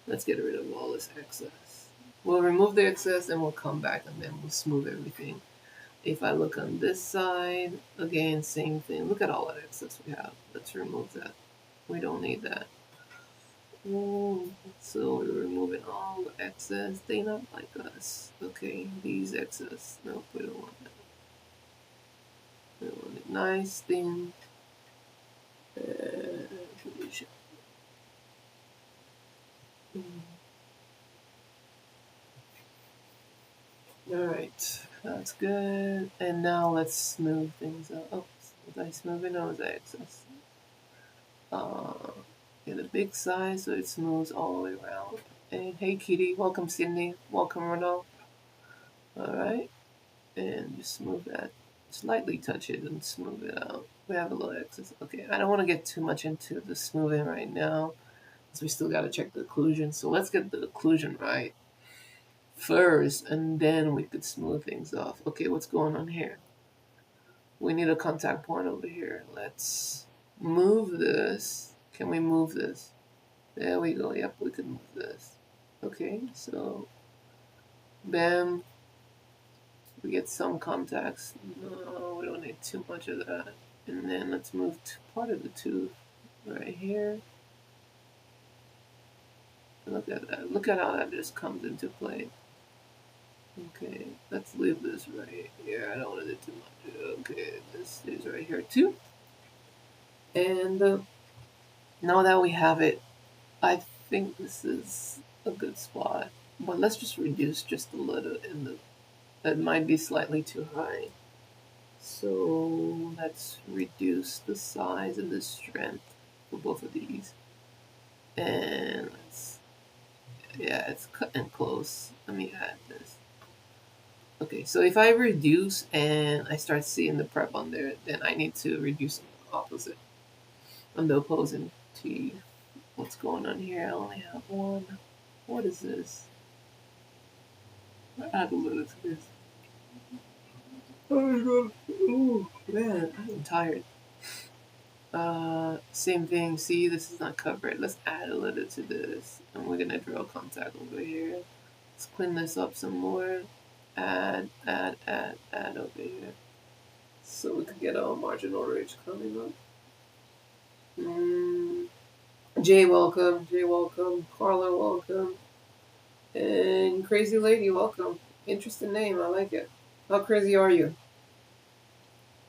Let's get rid of all this excess. We'll remove the excess and we'll come back and then we'll smooth everything. If I look on this side, again, same thing. Look at all that excess we have. Let's remove that. We don't need that. So we're removing all the excess. They not like us. Okay, these excess. Nope, we don't want that. We want it nice, thin. Alright, that's good. And now let's smooth things up. Oh, was I smoothing or was I excess? Get a big size so it smooths all the way around. And hey Kitty, welcome Sydney, welcome Ronald. Alright, and just smooth that. Slightly touch it and smooth it out. We have a little excess. Okay, I don't want to get too much into the smoothing right now, because we still got to check the occlusion. So let's get the occlusion right first, and then we could smooth things off. Okay, what's going on here? We need a contact point over here. Let's move this. Can we move this? There we go. Yep, we can move this. Okay, so bam. We get some contacts. No, we don't need too much of that. And then let's move to part of the tooth right here. Look at that. Look at how that just comes into play. Okay, let's leave this right here. I don't want to do too much. Okay, this is right here too. And now that we have it, I think this is a good spot. But let's just reduce just a little, and that might be slightly too high. So let's reduce the size and the strength for both of these. And let's, yeah, it's cutting close. Let me add this. Okay, so if I reduce and I start seeing the prep on there, then I need to reduce the opposite on the opposing teeth. What's going on here? I only have one. What is this? I add a little to this. Oh man, I'm tired. Same thing. See, this is not covered. Let's add a little to this, and we're gonna draw contact over here. Let's clean this up some more. Add over here, so we could get our marginal ridge coming up. Jay, welcome. Carla, welcome. And Crazy Lady, welcome. Interesting name. I like it. How crazy are you?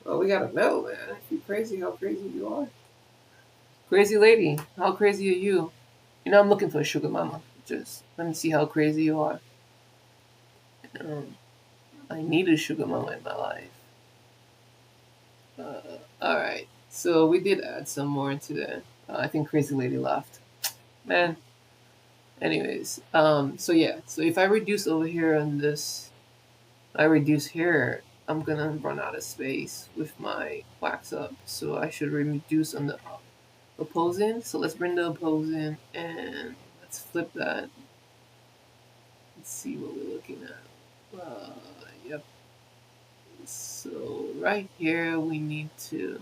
Well, we gotta know, man. If you're crazy, how crazy you are. Crazy Lady, how crazy are you? You know, I'm looking for a sugar mama. Just let me see how crazy you are. I need a sugar mama in my life. Alright, so we did add some more into that. I think Crazy Lady left. Man. Anyways, so yeah. So if I reduce over here on this, I reduce here, I'm gonna run out of space with my wax up. So I should reduce on the opposing. So let's bring the opposing and let's flip that. Let's see what we're looking at. Yep. So right here we need to,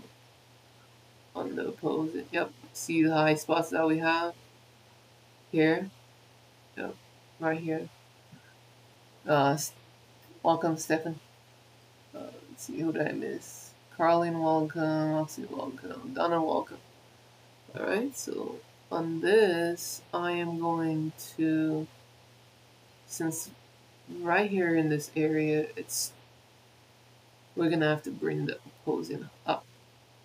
on the opposing, yep, see the high spots that we have here? Yep, right here. Welcome, Stefan. Let's see, who did I miss? Carlin, welcome. Oxy, welcome. Donna, welcome. Alright, so on this, I am going to, since right here in this area, we're going to have to bring the opposing up.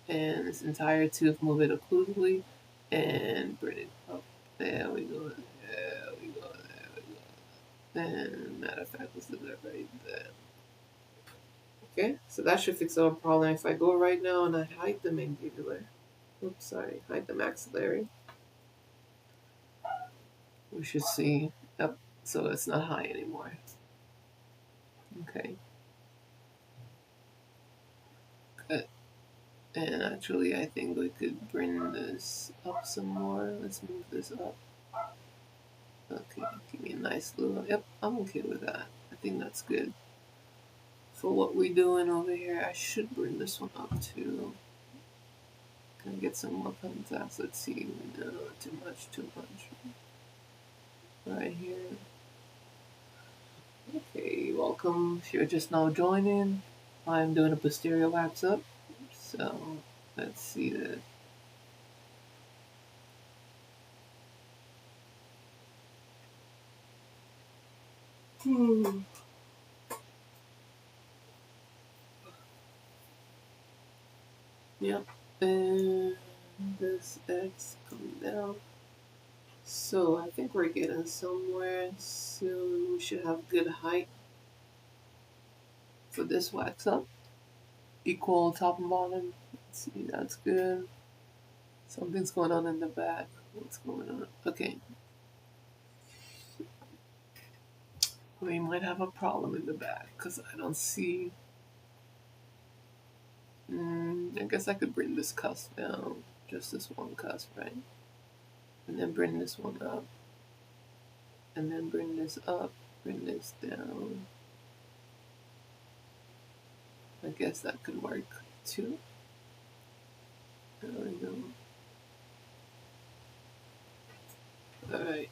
And this entire tooth, move it occlusively and bring it up. There we go. There we go. There we go. And matter of fact, let's do that right there. Okay, so that should fix our problem. If I go right now and I hide the mandibular, oops, sorry, hide the maxillary, we should see, yep, so it's not high anymore. Okay. Good. And actually, I think we could bring this up some more. Let's move this up. Okay, give me a nice little, yep, I'm okay with that. I think that's good. For what we're doing over here, I should bring this one up too. Can I get some more contacts? Let's see. No, too much. Right here. Okay, welcome. If you're just now joining, I'm doing a posterior wax up. So, let's see that. Yep, and this X coming down. So I think we're getting somewhere soon. We should have good height for this wax up. Equal top and bottom. Let's see, that's good. Something's going on in the back. What's going on? Okay. We might have a problem in the back because I don't see. I guess I could bring this cusp down. Just this one cusp, right? And then bring this one up. And then bring this up. Bring this down. I guess that could work too. There we go. Alright.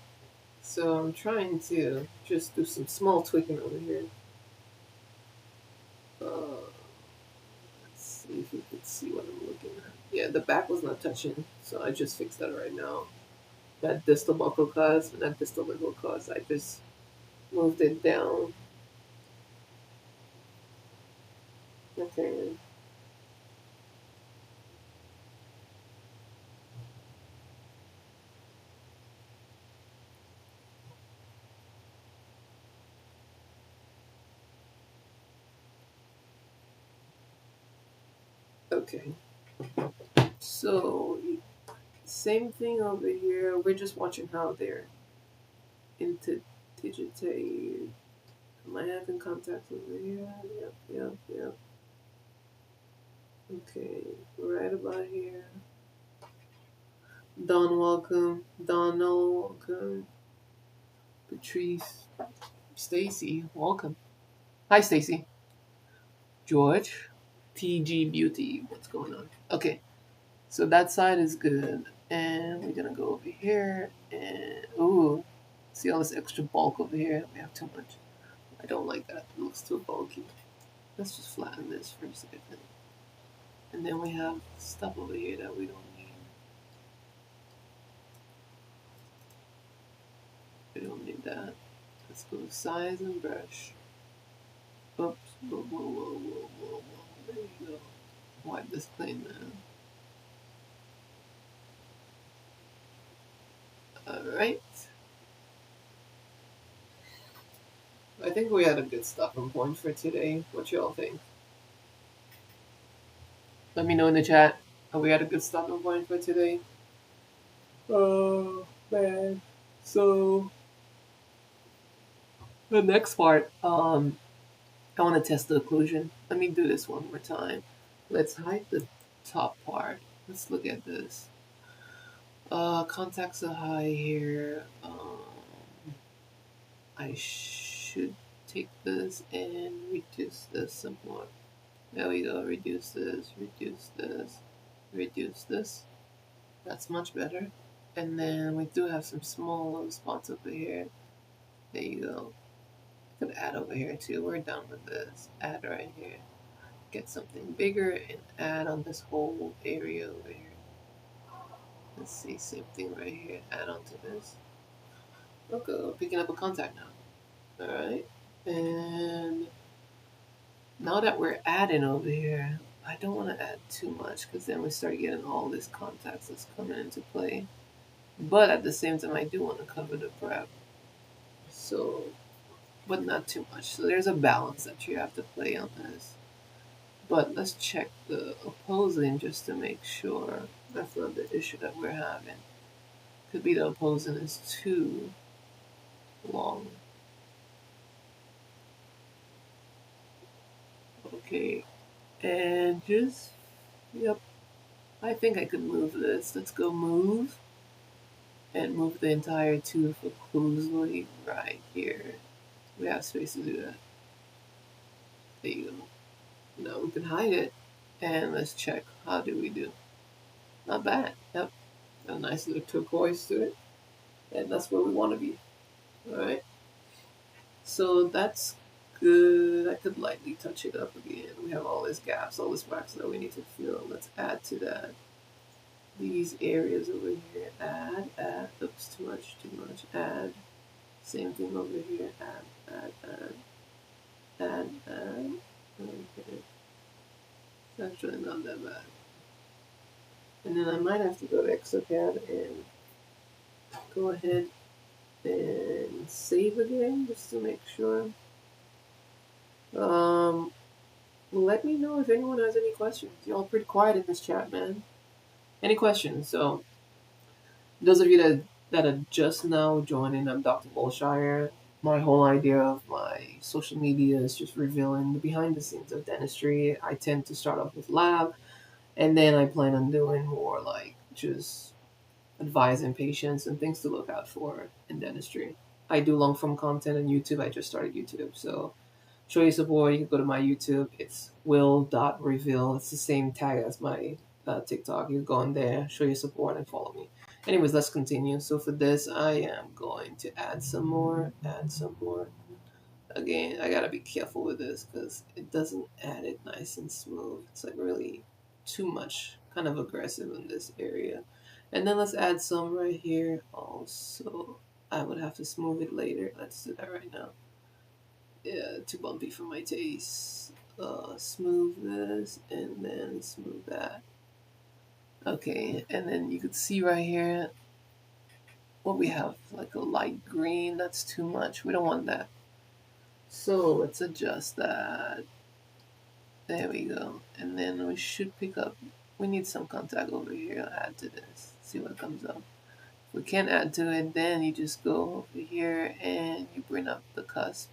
So I'm trying to just do some small tweaking over here. Let's see if you can see what I'm looking at. Yeah, the back was not touching, so I just fixed that right now. That distal buccal cusp and that distal lingual cusp, I just moved it down. Okay. Okay. So, same thing over here. We're just watching how they're interdigitate. Am I having contacts over here? Yep. Okay, right about here. Don, welcome. Donald, welcome. Patrice. Stacy, welcome. Hi, Stacy. George. TG Beauty. What's going on? Okay, so that side is good. And we're going to go over here. And, ooh, see all this extra bulk over here? We have too much. I don't like that. It looks too bulky. Let's just flatten this for a second. And then we have stuff over here that we don't need. We don't need that. Let's go size and brush. Oops. Whoa. There you go. Wipe this clean now. Alright. I think we had a good stopping point for today. What y'all think? Let me know in the chat. We had a good stopping point for today. Oh, man. So, the next part, I want to test the occlusion. Let me do this one more time. Let's hide the top part. Let's look at this. Contacts are high here. I should take this and reduce this some more. There we go. Reduce this. That's much better. And then we do have some small little spots over here. There you go. Could add over here too. We're done with this. Add right here. get something bigger and add on this whole area over here. Let's see, same thing right here. Add on to this. Okay, we're picking up a contact now. All right, and now that we're adding over here, I don't want to add too much because then we start getting all this contacts that's coming into play. But at the same time, I do want to cover the prep. So, but not too much. So there's a balance that you have to play on this. But let's check the opposing just to make sure that's not the issue that we're having. Could be the opposing is too long. Okay, and just, yep, I think I could move this. Let's go move and move the entire tooth occlusively right here. We have space to do that. There you go. Now we can hide it, and let's check. How do we do? Not bad. Yep, got a nice little turquoise to it, and that's where we want to be. All right. So that's good. I could lightly touch it up again. We have all these gaps, all this wax that we need to fill. Let's add to that. These areas over here. Add. Oops, too much. Add. Same thing over here. Add. Okay. It's actually not that bad. And then I might have to go to EXOCAD and go ahead and save again just to make sure. Let me know if anyone has any questions. Y'all pretty quiet in this chat, man. Any questions? So, those of you that are just now joining, I'm Dr. Bolshire. My whole idea of my social media is just revealing the behind the scenes of dentistry. I tend to start off with lab, and then I plan on doing more like just advising patients and things to look out for in dentistry. I do long form content on YouTube. I just started YouTube, so show your support. You can go to my YouTube. It's will.reveal. It's the same tag as my TikTok. You can go on there, show your support, and follow me. Anyways, let's continue. So for this, I am going to add some more. Again, I gotta be careful with this because it doesn't add it nice and smooth. It's like really too much, kind of aggressive in this area. And then let's add some right here also. I would have to smooth it later. Let's do that right now. Yeah, too bumpy for my taste. Smooth this and then smooth that. Okay, and then you could see right here what we have, like a light green. That's too much. We don't want that. So let's adjust that. There we go. And then we should pick up, we need some contact over here. I'll add to this. See what comes up. If we can't add to it, then you just go over here and you bring up the cusp.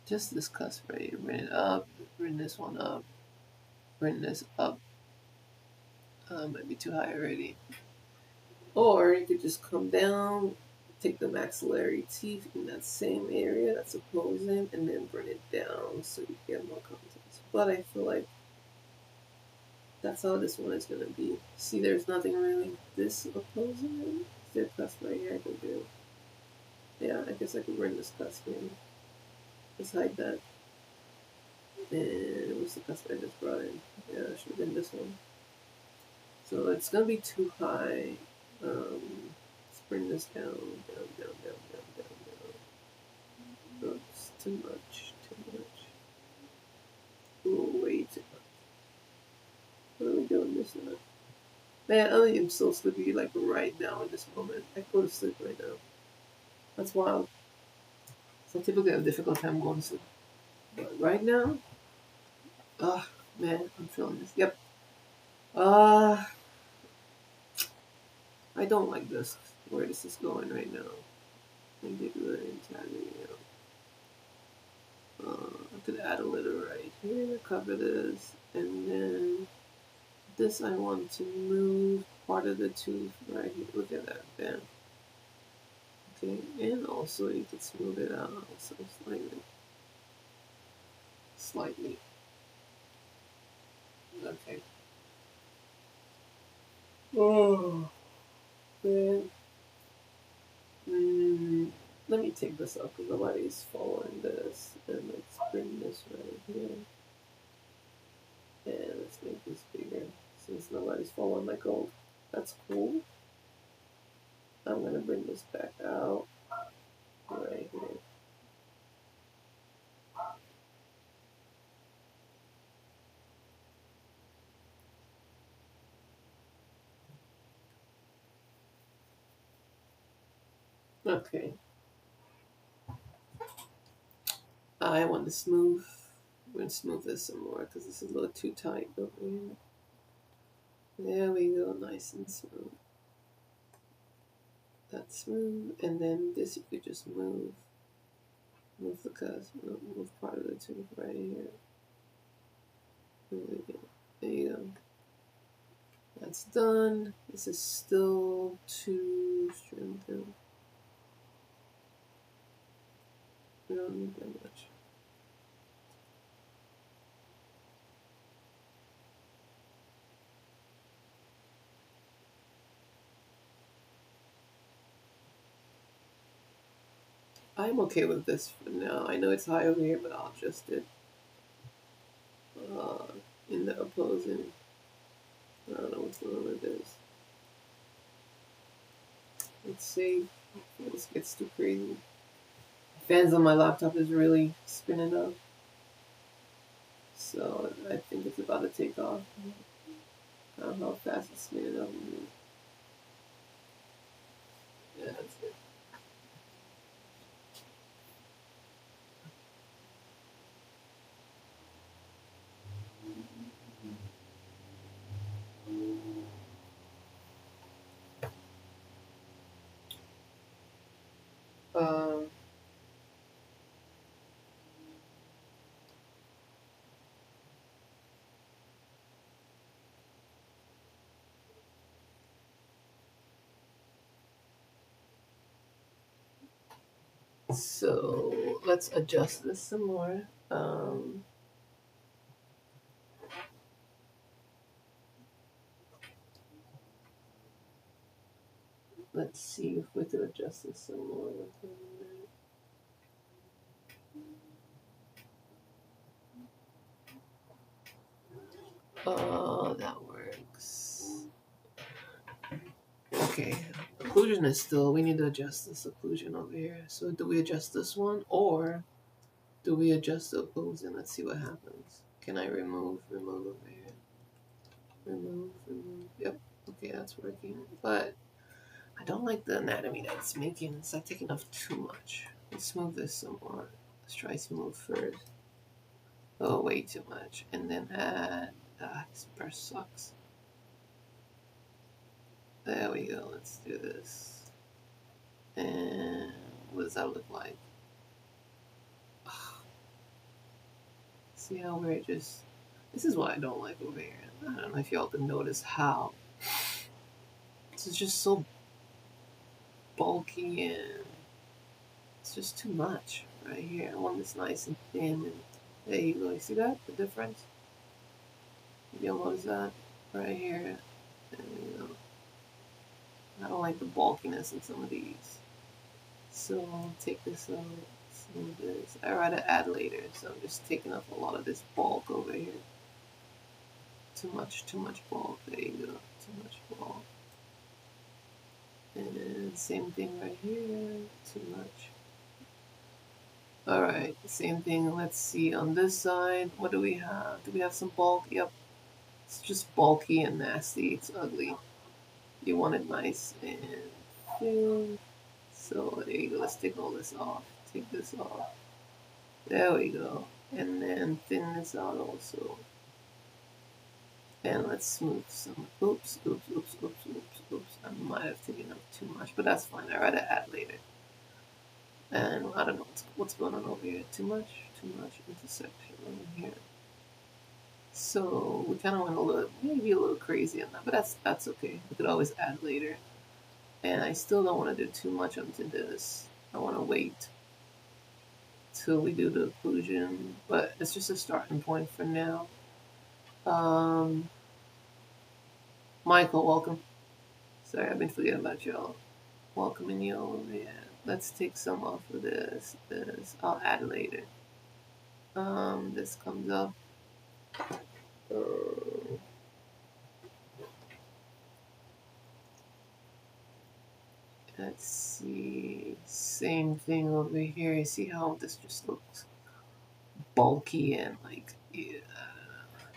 Just this cusp right here. Bring it up. Bring this one up. Bring this up. Might be too high already. Or you could just come down, take the maxillary teeth in that same area that's opposing, and then bring it down so you get more contact. But I feel like that's how this one is going to be. See, there's nothing really this opposing. Is there a cusp right here I can do? Yeah, I guess I can bring this cusp in. Just hide that. And what's the cusp I just brought in? Yeah, it should have been this one. So it's going to be too high. Let's bring this down. Oops, too much. Ooh, way too much. What are we doing this now? Man, I am so sleepy like right now in this moment. I go to sleep right now. That's wild. So I typically have a difficult time going to sleep. But right now, man, I'm feeling this. Yep. I don't like this, where this is going right now. Maybe do it entirely, I could add a little right here, cover this, and then this I want to move part of the tooth right here. Look at that, bam. Okay, and also you could smooth it out also slightly. Okay. Oh, man. Let me take this up because nobody's following this. And let's bring this right here. And let's make this bigger since nobody's following my code. That's cool. I'm gonna bring this back out right here. Okay. I want to smooth. We're gonna smooth this some more because this is a little too tight over here. There we go, nice and smooth. That's smooth, and then this you could just move the cusp, move part of the tooth right here. There you go. That's done. This is still too strengthened. We don't need that much. I'm okay with this for now. I know it's high over here, but I'll adjust it in the opposing. I don't know what's going on with this. Let's see if this gets too crazy. Fans on my laptop is really spinning up, so I think it's about to take off. I don't know how fast it's spinning up. Yeah, that's it. Um, so let's adjust this some more. Let's see if we can adjust this some more. That works. Okay, occlusion is still, we need to adjust this occlusion over here. So do we adjust this one, or do we adjust the occlusion? Let's see what happens. Can I remove over here? Remove. Yep, okay, that's working. But I don't like the anatomy that's making. It's not taking off too much. Let's move this some more. Let's try smooth first. Oh, way too much. And then add, this brush sucks. There we go, let's do this. And what does that look like? See how we're just, this is what I don't like over here. I don't know if y'all can notice how this is just so bulky and it's just too much right here. I want this nice and thin, and there you go. You see that? The difference? You notice that? Right here. There we go. I don't like the bulkiness in some of these. So I'll take this out. Smooth this. I'd rather add later, so I'm just taking up a lot of this bulk over here. Too much bulk. There you go. Too much bulk. And same thing right here. Too much. Alright, same thing. Let's see on this side. What do we have? Do we have some bulk? Yep. It's just bulky and nasty. It's ugly. You want it nice and thin. So there you go. Let's take all this off. Take this off. There we go. And then thin this out also. And let's smooth some. Oops. I might have taken up too much, but that's fine. I'd rather add later. And I don't know what's going on over here. Too much intersection over here. So we kind of went a little, maybe a little crazy on that, but that's okay. We could always add later. And I still don't want to do too much onto this. I want to wait till we do the occlusion, but it's just a starting point for now. Michael, welcome. Sorry, I've been forgetting about y'all. Welcoming you over here. Let's take some off of this. I'll add later. This comes up. Let's see. Same thing over here. You see how this just looks bulky and like, yeah.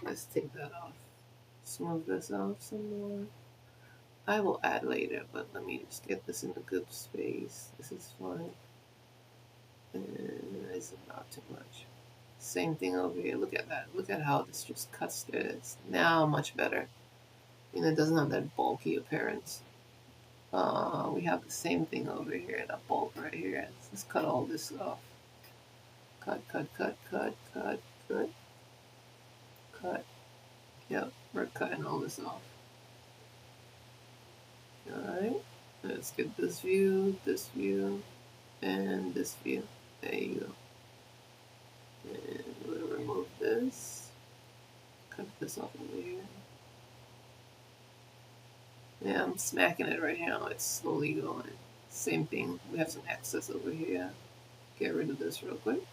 Let's take that off. Smooth this off some more. I will add later, but let me just get this in a good space. This is fine. And it's not too much. Same thing over here. Look at that. Look at how this just cuts through this. Now much better. And it doesn't have that bulky appearance. We have the same thing over here, that bulk right here. Let's cut all this off. Cut, cut, cut, cut, cut, cut, cut. Yep, we're cutting all this off. Alright, let's get this view, and this view. There you go. And we'll remove this. Cut this off over here. Yeah, I'm smacking it right now. It's slowly going. Same thing. We have some excess over here. Get rid of this real quick.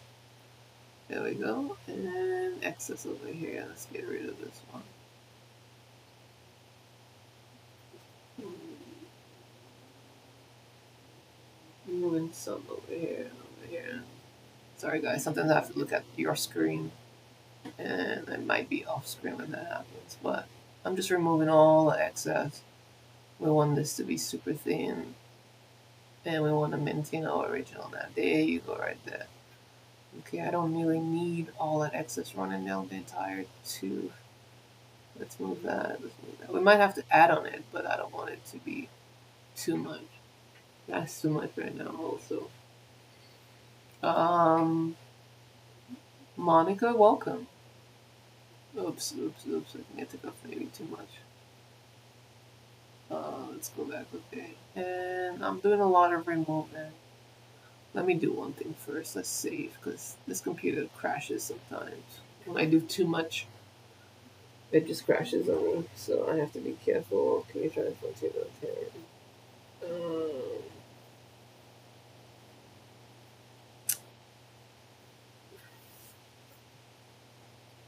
There we go. And excess over here. Let's get rid of this one. Moving some over here, Sorry guys, sometimes I have to look at your screen. And I might be off screen when that happens. But I'm just removing all the excess. We want this to be super thin. And we want to maintain our original. Now, there you go right there. Okay, I don't really need all that excess running down the entire tooth. Let's move that. We might have to add on it, but I don't want it to be too much. That's too much right now also. Monica, welcome. Oops. I think I took off maybe too much. Let's go back, okay. And I'm doing a lot of removing. Let me do one thing first. Let's save, because this computer crashes sometimes. When I do too much, it just crashes on me. So I have to be careful. Can you try to continue? Okay.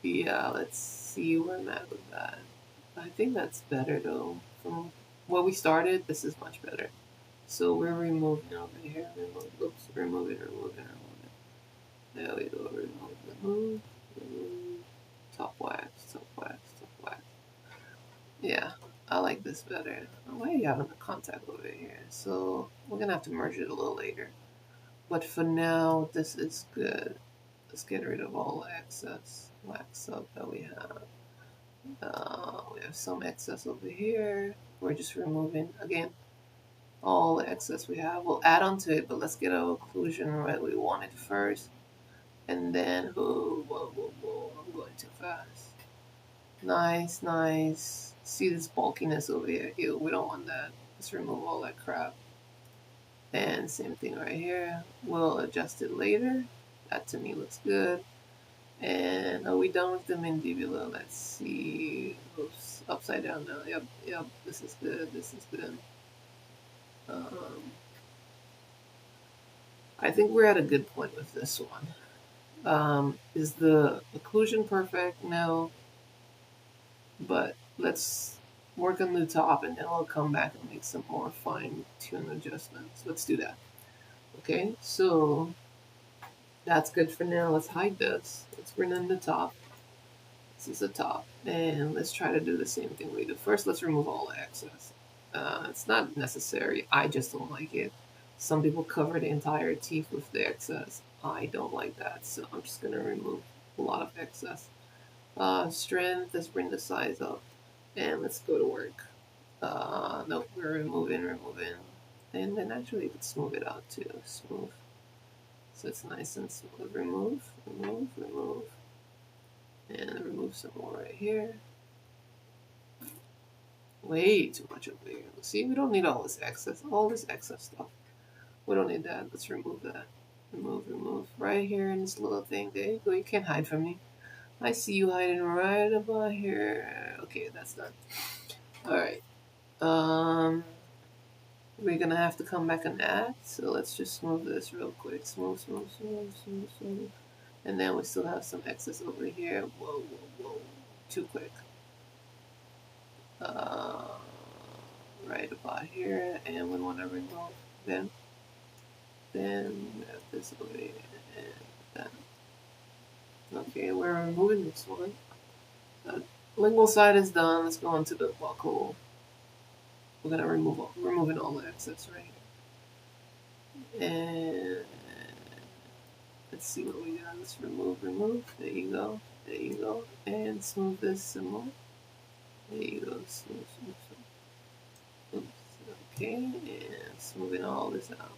Yeah, let's see where I'm at with that. I think that's better though. From where we started, this is much better. So we're removing over here. Remove it. There we go. Remove. Top wax. Yeah, I like this better. Why are you having the contact over here? So we're gonna have to merge it a little later. But for now, this is good. Let's get rid of all the excess wax up that we have. We have some excess over here. We're just removing, again, all the excess we have. We'll add on to it, but let's get our occlusion right. We want it first. And then, whoa, I'm going too fast. Nice. See this bulkiness over here? Ew, we don't want that. Let's remove all that crap. And same thing right here. We'll adjust it later. That to me looks good. And are we done with the mandibular? Let's see. Oops, upside down now. Yep. This is good. I think we're at a good point with this one. Is the occlusion perfect? No. But let's work on the top and then we'll come back and make some more fine-tune adjustments. Let's do that. Okay, so that's good for now. Let's hide this. Let's bring in the top. This is the top. And let's try to do the same thing we do. First, let's remove all the excess. It's not necessary. I just don't like it. Some people cover the entire teeth with the excess. I don't like that. So I'm just going to remove a lot of excess. Strength, let's bring the size up. And let's go to work. Nope, we're removing. And then actually, let's smooth it out too. Smooth. So it's nice and smooth. Remove. And remove some more right here. Way too much over here. See, we don't need all this excess stuff. We don't need that. Let's remove that. Remove. Right here in this little thing. There you go. You can't hide from me. I see you hiding right about here. Okay, that's done. Alright. We're gonna have to come back and add. So let's just smooth this real quick. Smooth. And then we still have some excess over here. Whoa. too quick. Right about here, and we want to remove then we have this over here, and then. Okay, we're removing this one. Lingual side is done. Let's go on to the buccal. We're gonna removing all the excess right here. And let's see what we got. Let's remove. There you go. There you go. And smooth this some more. There you go. Smooth. Oops. Okay, and smoothing all this out.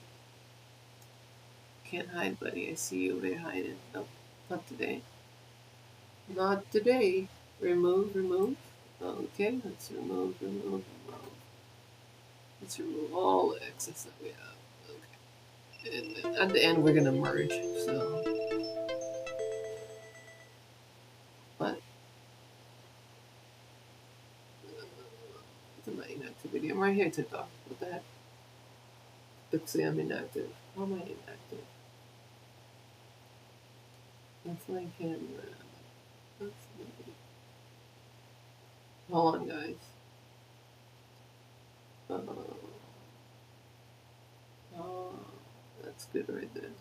Can't hide, buddy. I see you over there hiding. Nope, not today. Not today. Remove. Okay, let's remove. Let's remove all the excess that we have. Okay. And then at the end, we're gonna merge. So, what? What's my inactivity? I'm right here, TikTok. What the heck? Let's say I'm inactive. How am I inactive? That's my camera. Hold on, guys. That's good right there.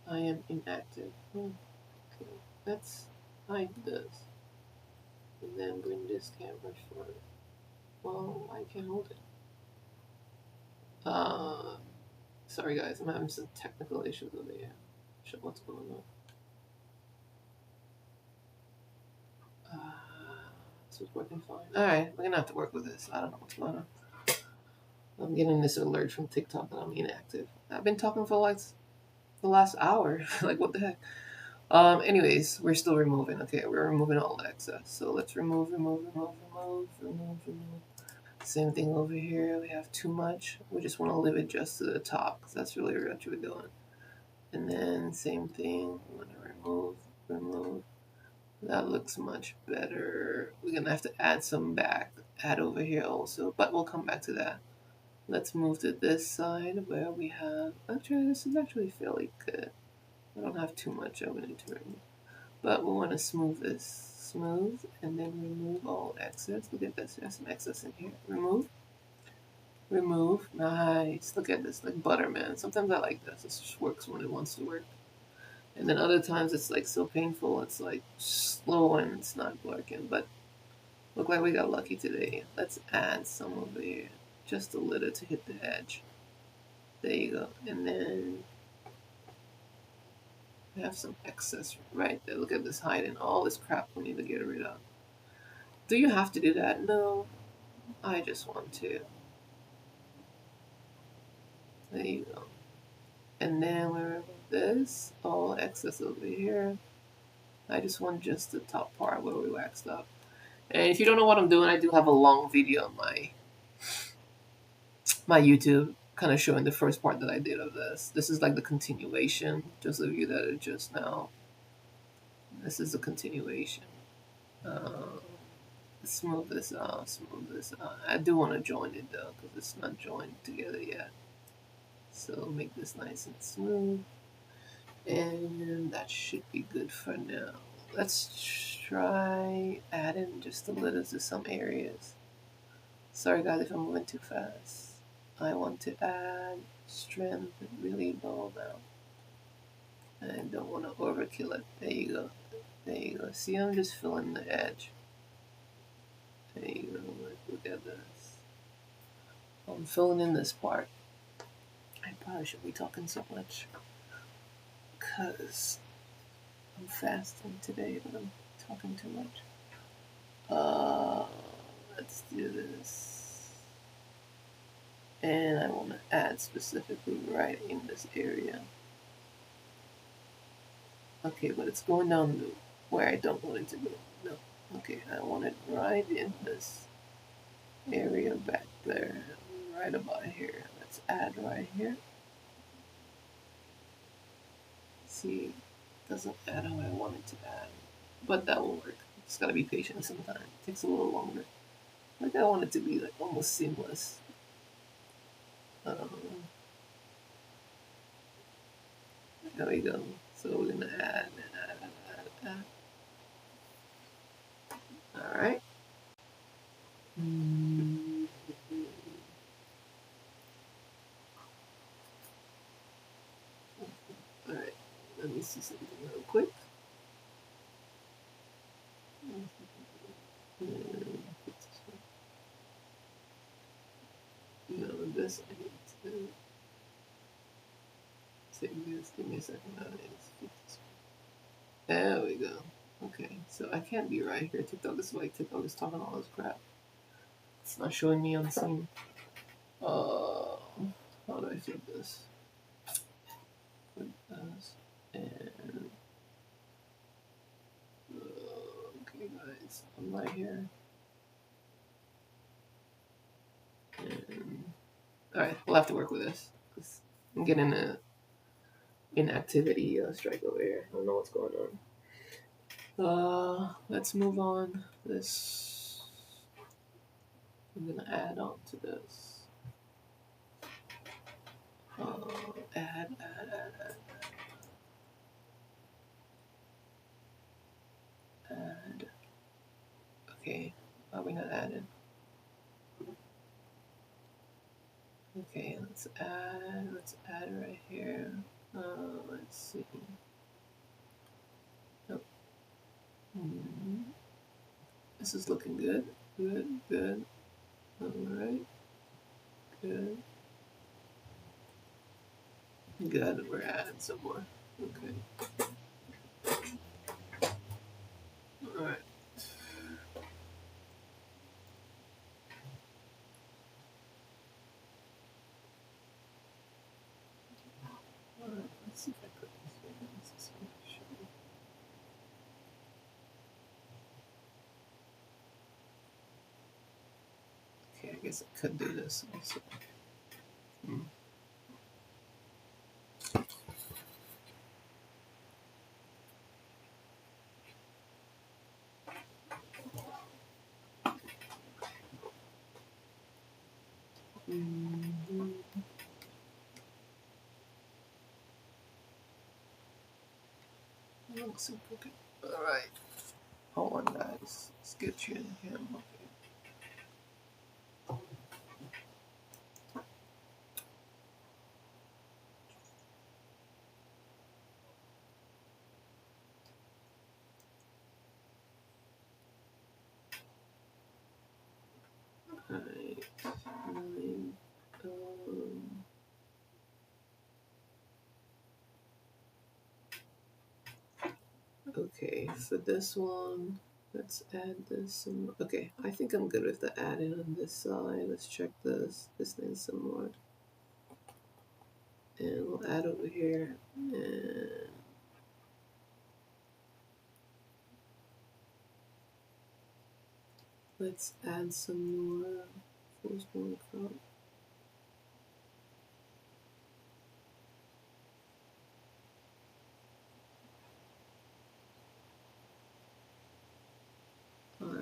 I am inactive. Okay, let's hide this. And then bring this camera forward. Well, I can't hold it. Sorry guys, I'm having some technical issues over here. Show what's going on. This was working fine. Alright, we're gonna have to work with this. I don't know what's going on. I'm getting this alert from TikTok that I'm inactive. I've been talking for like the last hour. Like what the heck? Anyways, we're still removing. Okay, we're removing all the excess. So let's remove. Same thing over here. We have too much. We just want to leave it just to the top because that's really what you're doing. And then same thing. We want to remove. That looks much better. We're gonna have to add some back. Add over here also, but we'll come back to that. Let's move to this side where we have. Actually, this is actually fairly good. I don't have too much I'm going to remove. But we want to smooth this. Smooth, and then remove all excess. Look at this. There's some excess in here. Remove. Nice. Look at this. Like butter, man. Sometimes I like this. This just works when it wants to work. And then other times it's like so painful. It's like slow and it's not working. But look like we got lucky today. Let's add some over here. Just a little to hit the edge. There you go. And then we have some excess right there. Look at this hiding. All this crap we need to get rid of. Do you have to do that? No. I just want to. There you go. And then we remove this. All excess over here. I just want just the top part where we waxed up. And if you don't know what I'm doing, I do have a long video on my YouTube, kind of showing the first part that I did of this. This is like the continuation. Just of you that are just now. This is the continuation. Smooth this out. I do want to join it though, because it's not joined together yet. So make this nice and smooth. And that should be good for now. Let's try adding just a little to some areas. Sorry guys if I'm moving too fast. I want to add strength really low now. I don't want to overkill it. There you go. There you go. See, I'm just filling the edge. There you go. Look at this. I'm filling in this part. I probably shouldn't be talking so much because I'm fasting today, but I'm talking too much. Let's do this. And I want to add specifically right in this area. Okay, but it's going down where I don't want it to go. No. Okay, I want it right in this area back there. Right about here. Let's add right here. See, it doesn't add how I want it to add. But that will work. Just gotta be patient sometimes. It takes a little longer. Like I want it to be like almost seamless. There we go. So we're gonna add. All right. All right. Let me see something real quick. No, this I need to save this. Give me a second. There we go. Okay, so I can't be right here. TikTok is like TikTok is talking all this crap. It's not showing me on the scene. How do I flip this? Flip this and okay, guys, I'm right here. And all right, we'll have to work with this. I'm getting an inactivity strike over here. I don't know what's going on. Let's move on. This I'm gonna add on to this. Add. Okay, are we not adding? Okay, let's add right here. Let's see. Nope. This is looking good. Good. Alright. Good. We're adding some more. Okay. Alright. Let's see if I put this in. This is okay, I guess I could do this also. Looks okay. Alright. Hold on, guys. Let's get you in here. Okay, for this one, let's add this some. Okay, I think I'm good with the adding on this side. Let's check this. This needs some more. And we'll add over here. And let's add some more firstborn Croak.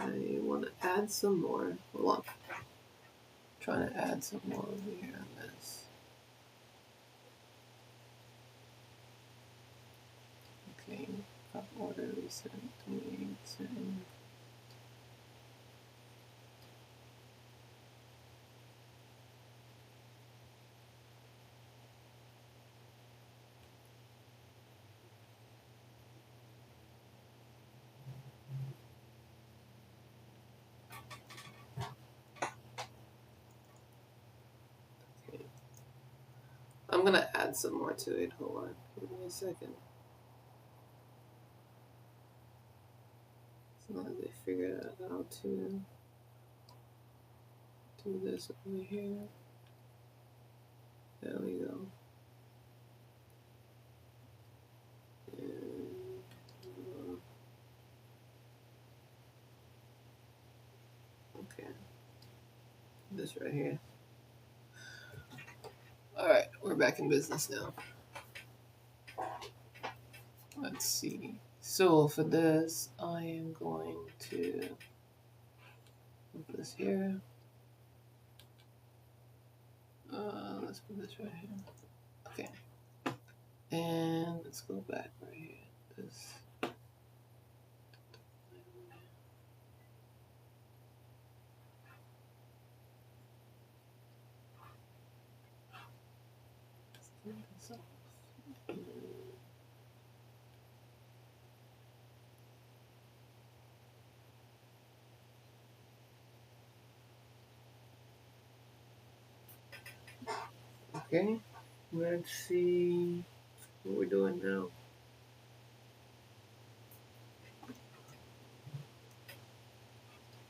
I want to add some more. Hold on. Trying to add some more over here on this. Okay, top order reset 28. I'm gonna add some more to it. Hold on, give me a second. As long as they figure out how to do this over here. There we go. Okay. This right here. Alright, we're back in business now. Let's see. So for this, I am going to put this here. Let's put this right here. Okay. And let's go back right here. This. Okay, let's see what we're doing now.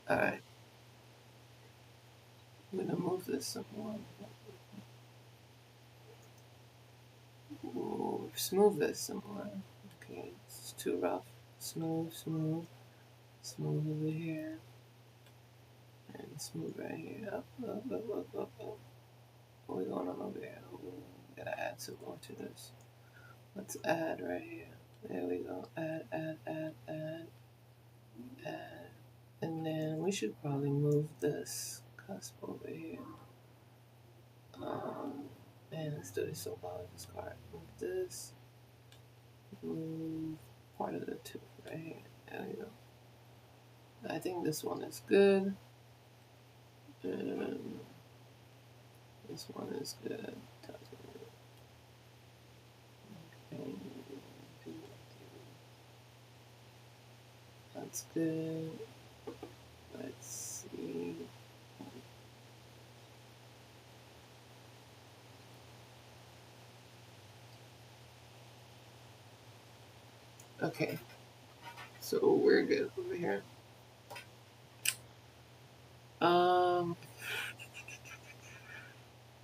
Alright, I'm gonna move this some more. Ooh, smooth this some more. Okay, it's too rough. Smooth, smooth, smooth over here. And smooth right here. Up, up, up, up, up, up. What's going on over here? Ooh, gotta add some more to this. Let's add right here. There we go. Add, add, add, add, add. And then we should probably move this cusp over here. And let's do this so far. This card. Move this. Move part of the tooth right here. There we go. I think this one is good. And this one is good. Okay. That's good. Let's see. Okay. So we're good over here.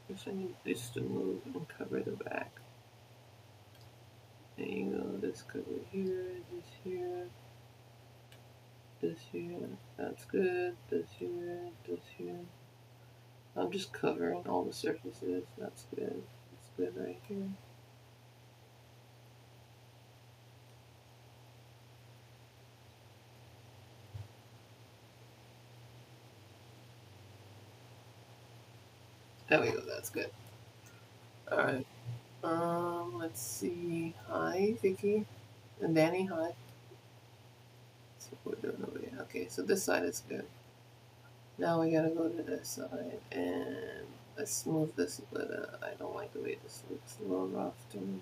Guess I need this to move and cover the back. There you go. This cover here, this here, this here. That's good. This here, this here. I'm just covering all the surfaces. That's good. That's good right here. There we go. That's good. All right. Let's see. Hi, Vicky and Danny. Hi. So we're doing over here. Okay, so this side is good. Now we gotta go to this side and let's smooth this a bit. I don't like the way this looks. A little rough to me.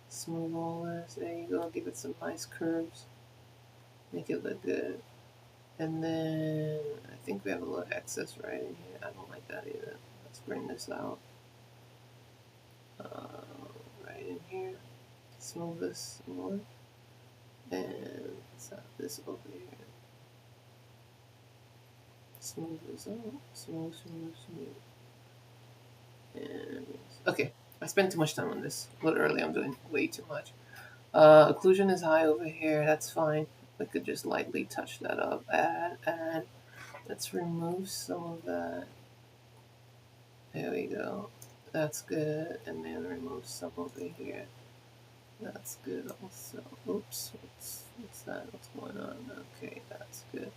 Smooth all this. There you go. Give it some nice curves. Make it look good. And then I think we have a little excess right in here. I don't like that either. Let's bring this out. Right in here. Smooth this more. And let's have this over here. Smooth this out. Smooth, smooth, smooth. And okay. I spent too much time on this. Literally, I'm doing way too much. Occlusion is high over here. That's fine. We could just lightly touch that up. Add. Let's remove some of that. There we go. That's good. And then remove some over here. That's good also. Oops. What's that? What's going on? Okay, that's good.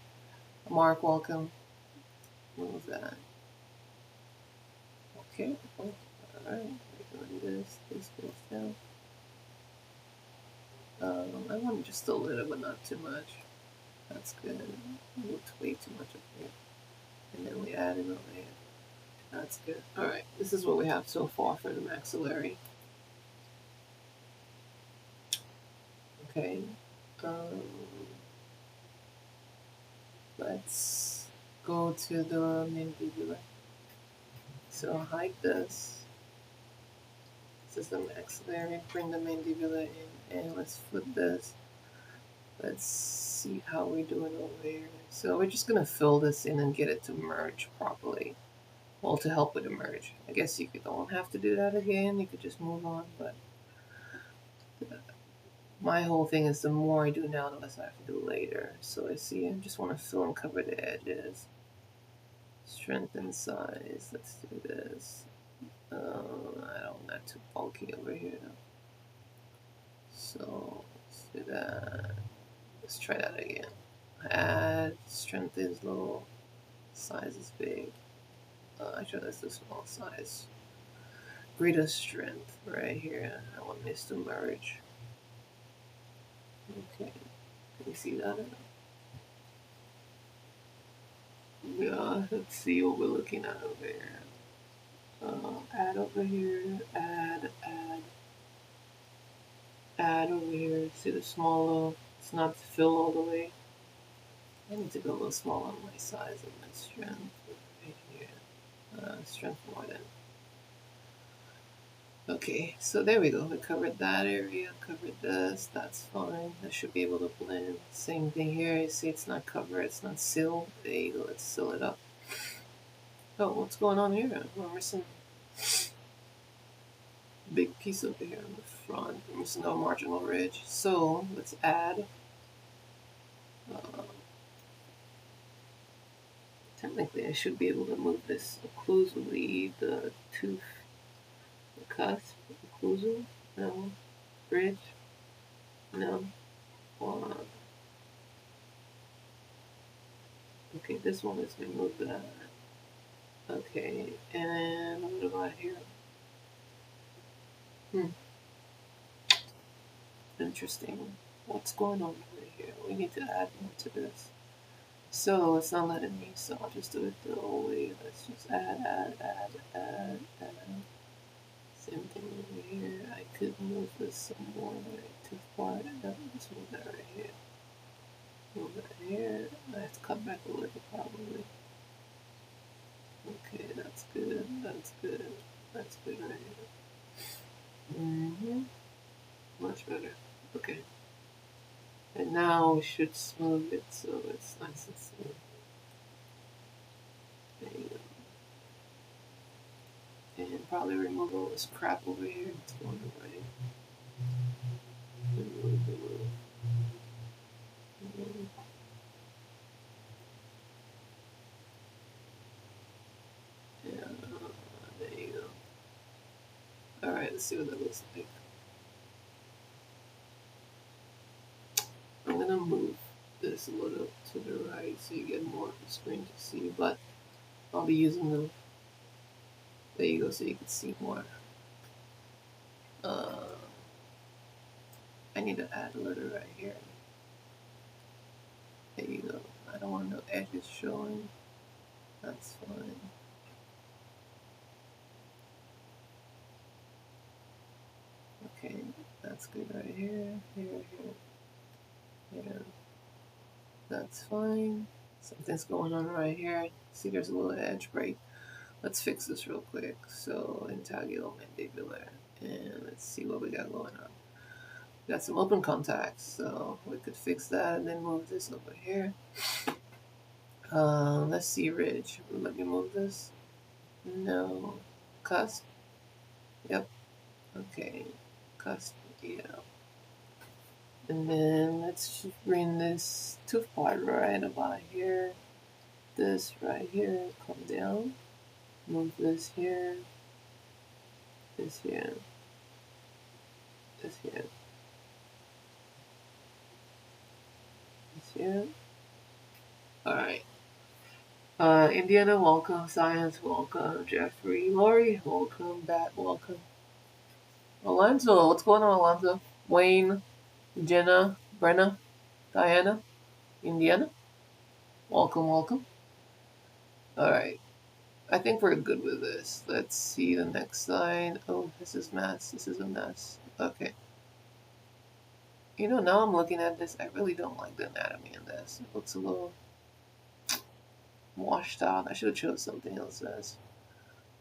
Mark, welcome. Move that. Okay. Oh, alright. We're doing this. This goes down. I want just a little, but not too much. That's good. I looked way too much up here. And then we add it over here. That's good. Alright, this is what we have so far for the maxillary. Okay. Let's go to the mandibular. So hide this. This is the maxillary. Bring the mandibular in, and let's flip this. Let's see how we're doing over here. So we're just gonna fill this in and get it to merge properly. Well, to help with the merge. I guess you don't have to do that again. You could just move on, but my whole thing is the more I do now, the less I have to do later. So I see I just want to fill and cover the edges. Strength and size. Let's do this. I don't want too bulky over here though. So let's do that. Let's try that again. Add. Strength is low. Size is big. Actually, let's do small size. greater strength right here. I want this to merge. Okay, can you see that? Yeah, let's see what we're looking at over here. Add over here, add over here. See the smaller, it's not filled all the way. I need to go a little smaller on my size and my strength right here. Strength more than. Okay, so there we go. We covered that area, covered this. That's fine. I should be able to blend. Same thing here. You see it's not covered, it's not sealed. There you go. Let's seal it up. Oh, what's going on here? We're missing a big piece over here on the front. We're missing our marginal ridge. So let's add. Technically, I should be able to move this occlusively. The tooth, the cusp, occlusal. No, bridge. No. Okay, this one is remove that. Okay, and what about here? Interesting. What's going on over here? We need to add more to this. So it's not letting me, so I'll just do it the old way. Let's just add. Same thing over here. I could move this some more right to part. Let's move that right here. Move that here. I have to cut back a little probably. Okay, that's good. That's good. That's good right here. Much better. Okay. And now we should smooth it so it's nice and smooth. There you go. And probably remove all this crap over here. It's going away. Remove. Yeah, there you go. Alright, let's see what that looks like. I'm gonna move this a little to the right so you get more of the screen to see, but I'll be using the, there you go, so you can see more. I need to add a little right here. There you go. I don't want no edges showing. That's fine. Okay, that's good right here, here. That's fine. Something's going on right here. See, there's a little edge break. Let's fix this real quick. So, intagulomandibular. And let's see what we got going on. We got some open contacts, so we could fix that and then move this over here. Let's see ridge. Let me move this. No. Cusp. Yep. Okay. Cusp. Yeah. And then let's bring this tooth part right about here. This right here. Come down. Move this here. This here. This here. This here. Alright. Indiana, welcome. Science, welcome. Jeffrey, Lori, welcome. Bat, welcome. Alonzo, what's going on, Alonzo? Wayne, Jenna, Brenna, Diana, Indiana, welcome. Alright. I think we're good with this. Let's see the next slide. Oh, this is mess. This is a mess. Okay. You know, now I'm looking at this, I really don't like the anatomy in this. It looks a little washed out. I should have chosen something else that's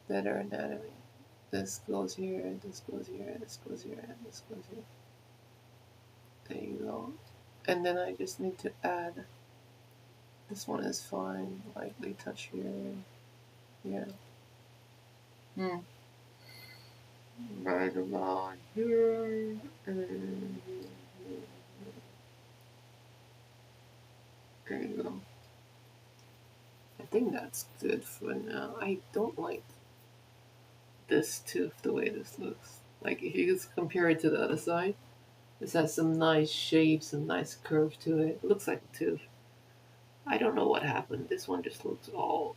better anatomy. This goes here, this goes here, this goes here, this goes here. There you go. And then I just need to add, this one is fine, lightly touch here. Yeah. Right about here. And there you go. I think that's good for now. I don't like this tooth the way this looks. Like if you just compare it to the other side, this has some nice shape, some nice curve to it. It looks like a tooth. I don't know what happened. This one just looks all,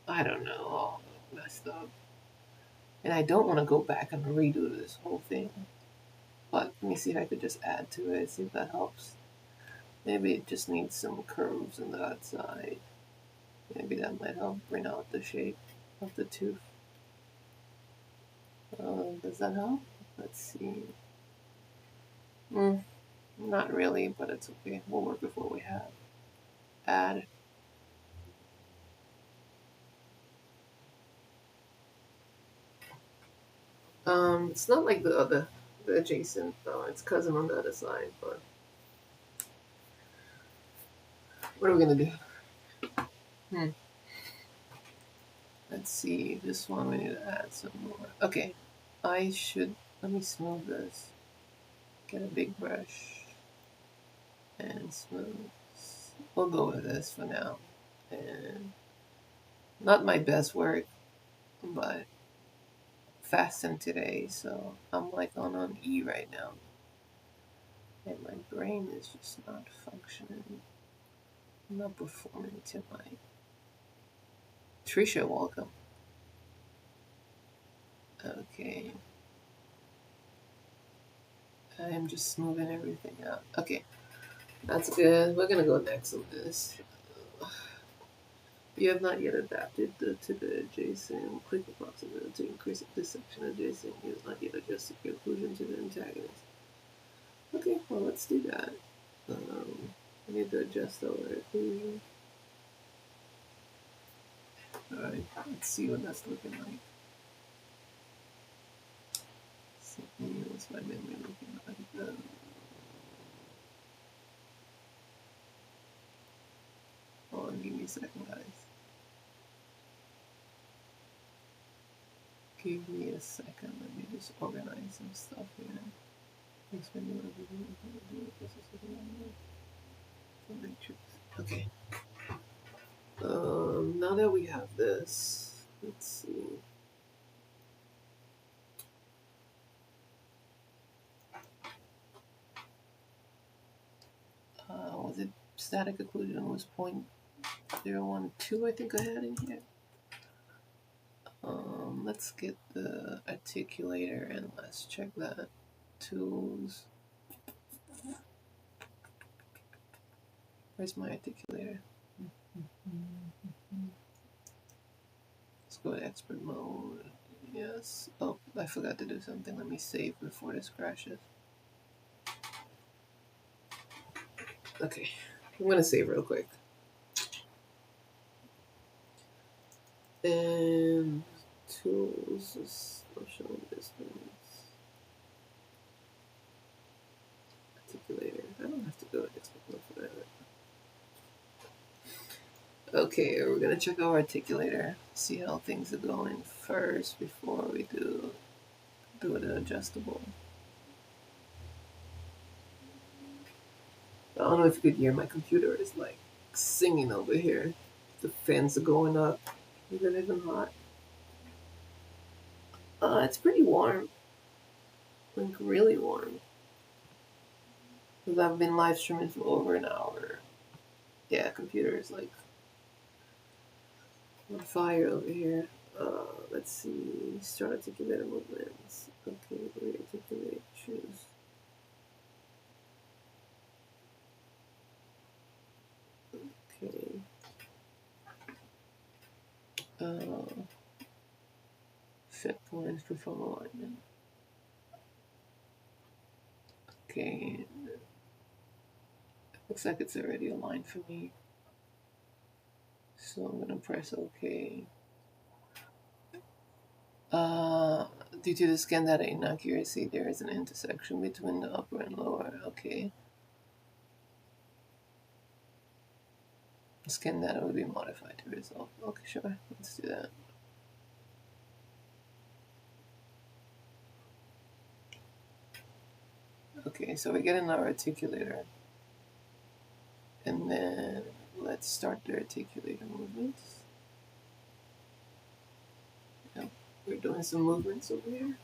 I don't know, all messed up. And I don't want to go back and redo this whole thing. But let me see if I could just add to it, see if that helps. Maybe it just needs some curves on the outside. Maybe that might help bring out the shape of the tooth. Does that help? Let's see. Not really, but it's okay. We'll work with what we have. Add. It's not like the adjacent, its cousin on the other side, but what are we gonna do? Let's see, this one we need to add some more. Okay, let me smooth this. Get a big brush and smooth. We'll go with this for now. And not my best work, but fasting today, so I'm like on E right now. And my brain is just not functioning. I'm not performing to my Trisha, welcome. Okay. I am just smoothing everything out. Okay. That's good. We're gonna go next on this. You have not yet adapted to the adjacent. Click approximately to increase the section adjacent. You have not yet adjusted your occlusion to the antagonist. Okay, well, let's do that. I need to adjust our occlusion. Alright, let's see what that's looking like. See, what's my memory looking like? Hold on, give me a second, guys. Give me a second. Let me just organize some stuff here. Okay. Now that we have this, let's see. Was it static occlusion was 0.012, I think I had in here. Let's get the articulator and let's check that. Tools. Where's my articulator? Let's go to expert mode. Yes. Oh, I forgot to do something. Let me save before this crashes. Okay, I'm gonna save real quick. And tools is showing distance. Articulator. I don't have to go to expert mode for that. Okay, we're gonna check our articulator, see how things are going first before we do the adjustable. I don't know if you could hear, my computer is like singing over here. The fans are going up. Is it even hot? It's pretty warm. Like really warm. Because I've been live streaming for over an hour. Yeah, computer is like on fire over here. Let's see. Start articulator movements. Okay, rearticulate, choose. Okay. Set points, perform alignment. Okay. Looks like it's already aligned for me. So I'm gonna press OK. Due to the scan data inaccuracy, there is an intersection between the upper and lower. Okay. The scan data will be modified to resolve. Okay, sure. Let's do that. Okay, so we're getting our articulator. And then let's start the articulator movements. Yep, we're doing some movements over here.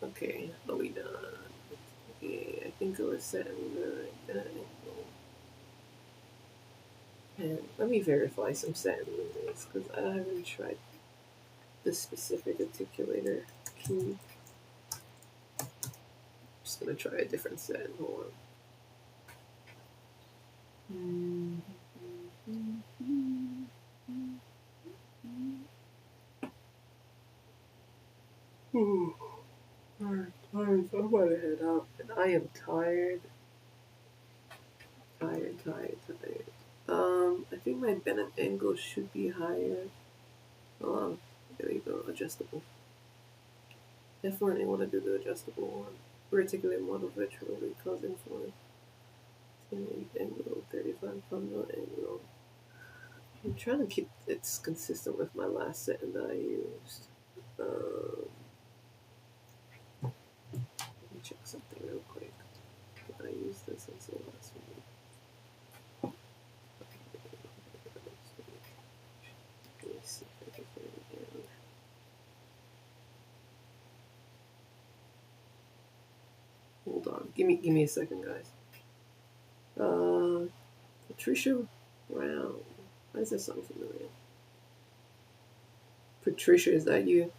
Okay, are we done? Okay, I think I was setting the right angle. And let me verify some satin with this because I haven't tried this specific articulator key. I'm just gonna try a different satin. Hold on. Alright, I'm about to head out, and I am tired. Tired. I think my Bennett angle should be higher. There you go, adjustable. Definitely want to do the adjustable one. Reticulate model virtually causing influence. 10 angle, 35 condyle angle. I'm trying to keep it consistent with my last setting that I used. Let me check something real quick. Did I use this as the last one? Let me see if I can find it again. Hold on. Give me a second, guys. Patricia Brown. Why does that sound familiar? Patricia, is that you?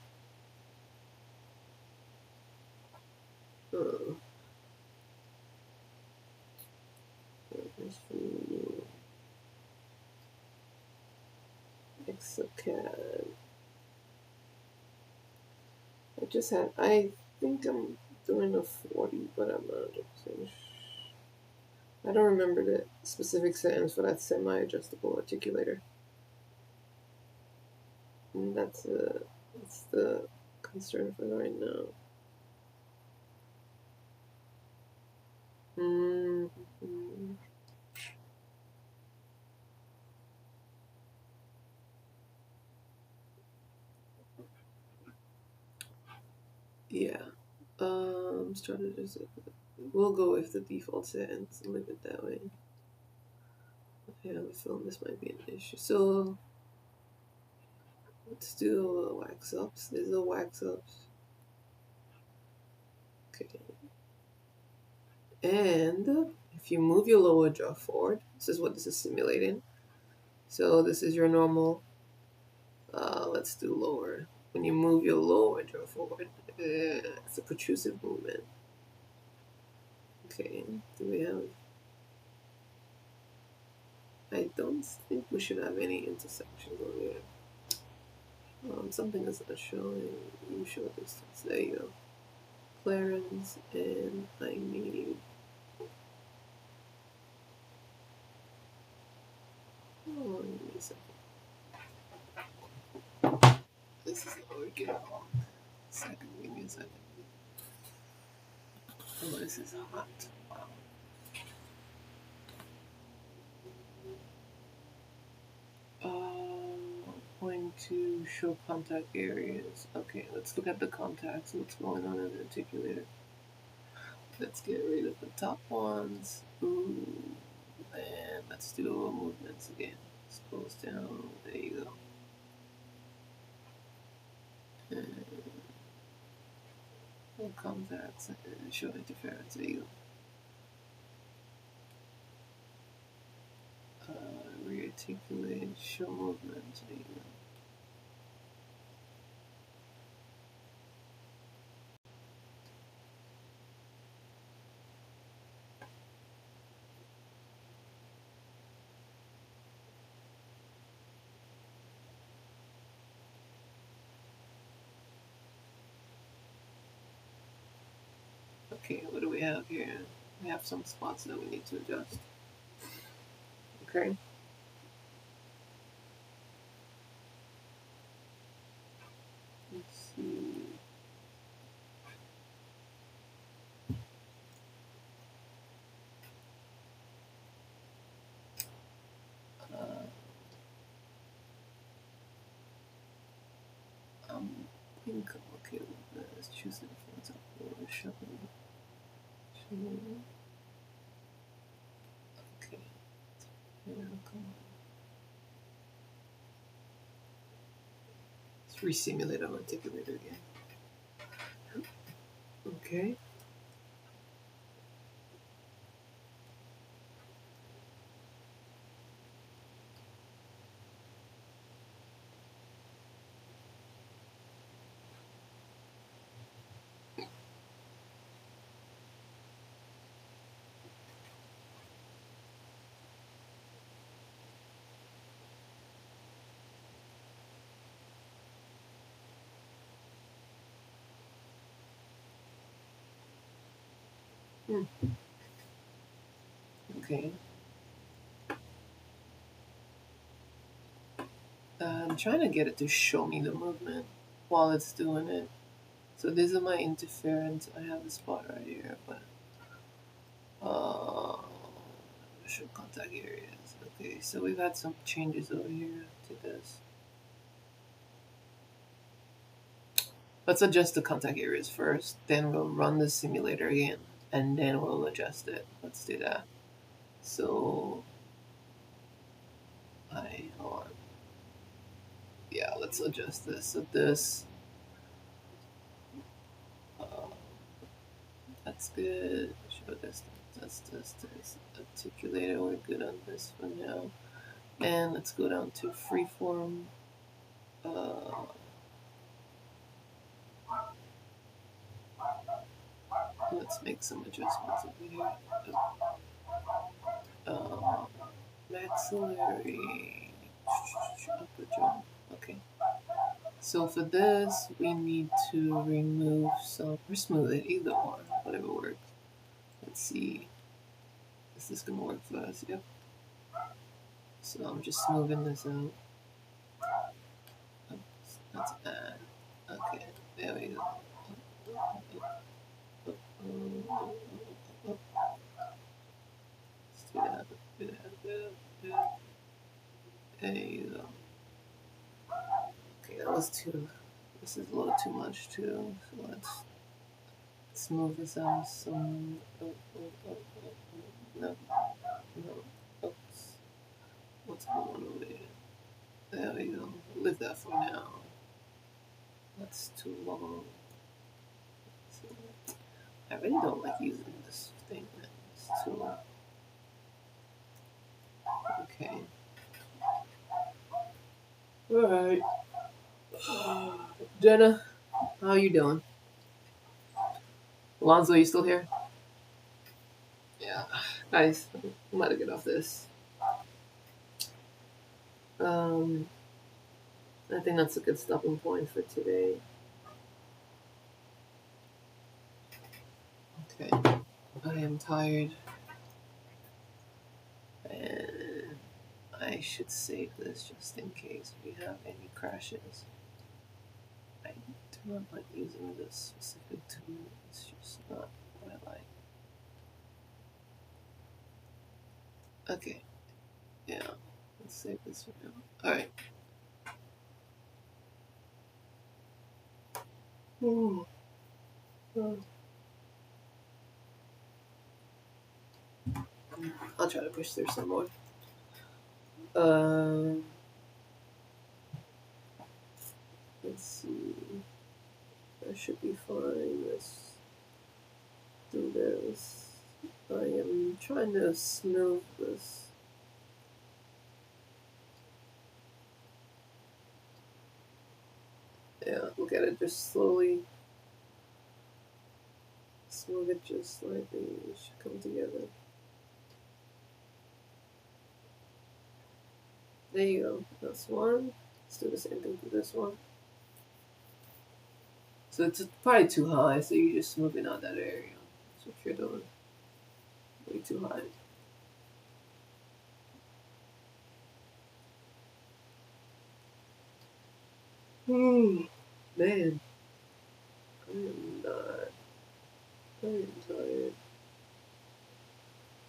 EXOCAD. I think I'm doing a 40, but I'm not 100%. I don't remember the specific settings for that semi-adjustable articulator. And that's the concern for right now. Yeah. Strategies. We'll go with the default settings and leave it that way. I have a feeling this might be an issue. So let's do wax ups. There's a wax ups. Okay. And if you move your lower jaw forward, this is what this is simulating. So this is your normal. Let's do lower. When you move your lower jaw forward, it's a protrusive movement. Okay, do we have? I don't think we should have any intersections over here. Something is not showing. You show distance. There you go. Clearance, and I need. Oh, give me a second. This is not working. Second, give me a second. Oh, this is hot. Wow. Going to show contact areas. Okay, let's look at the contacts. What's going on in the articulator? Let's get rid of the top ones. Ooh, and let's do movements again. Scrolls down. There you go. And contacts and show interference. There you go. Rearticulate. Show movement. There you go. Okay, what do we have here? We have some spots that we need to adjust. Okay. Let's see. I think I'm okay with this. Choose the influence of the shuffle. Okay. Yeah, come on. Let's re-simulate on articulator again. Okay. Okay. I'm trying to get it to show me the movement while it's doing it. So these are my interference. I have a spot right here, but show contact areas. Okay, so we've had some changes over here to this. Let's adjust the contact areas first, then we'll run the simulator again, and then we'll adjust it. Let's do that. So, hold on. Yeah, let's adjust this. So this, that's good. Show distance, that's this. Articulator, we're good on this for now. And let's go down to freeform. Let's make some adjustments over here. Maxillary upper jaw. Okay. So for this, we need to remove some, or smooth it, either one, whatever works. Let's see. Is this gonna work for us? Yep. So I'm just smoothing this out. Let's add. Okay, there we go. Let's do that. There you go. Okay, that was too. This is a little too much too. So let's smooth this out some. No. Oops. What's going on over there? There we go. Leave that for now. That's too long. So, I really don't like using this thing. It's too long. Okay. Alright. Jenna, how you doing? Alonzo, you still here? Yeah. Guys, I'm about to get off this. I think that's a good stopping point for today. Okay. I am tired. And I should save this just in case we have any crashes. I do not like using this specific tool. It's just not what I like. Okay. Yeah. Let's save this for now. Alright. I'll try to push through some more. Let's see. That should be fine. Let's do this. I am trying to smooth this. Yeah, look at it just slowly. Smooth it just slightly. It should come together. There you go. That's one. Let's do the same thing for this one. So it's probably too high, so you're just smoothing out that area. That's what you're doing. Way too high. Man. I am not. I am tired.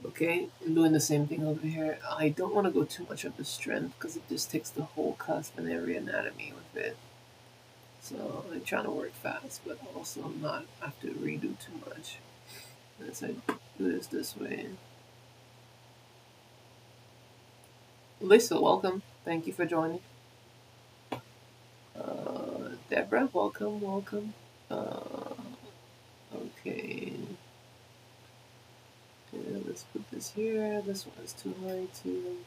Okay, I'm doing the same thing over here. I don't want to go too much of the strength because it just takes the whole cusp and every anatomy with it. So I'm trying to work fast, but also not have to redo too much. As I do this way. Lisa, welcome. Thank you for joining. Deborah, welcome. Okay. And let's put this here. This one is too high too.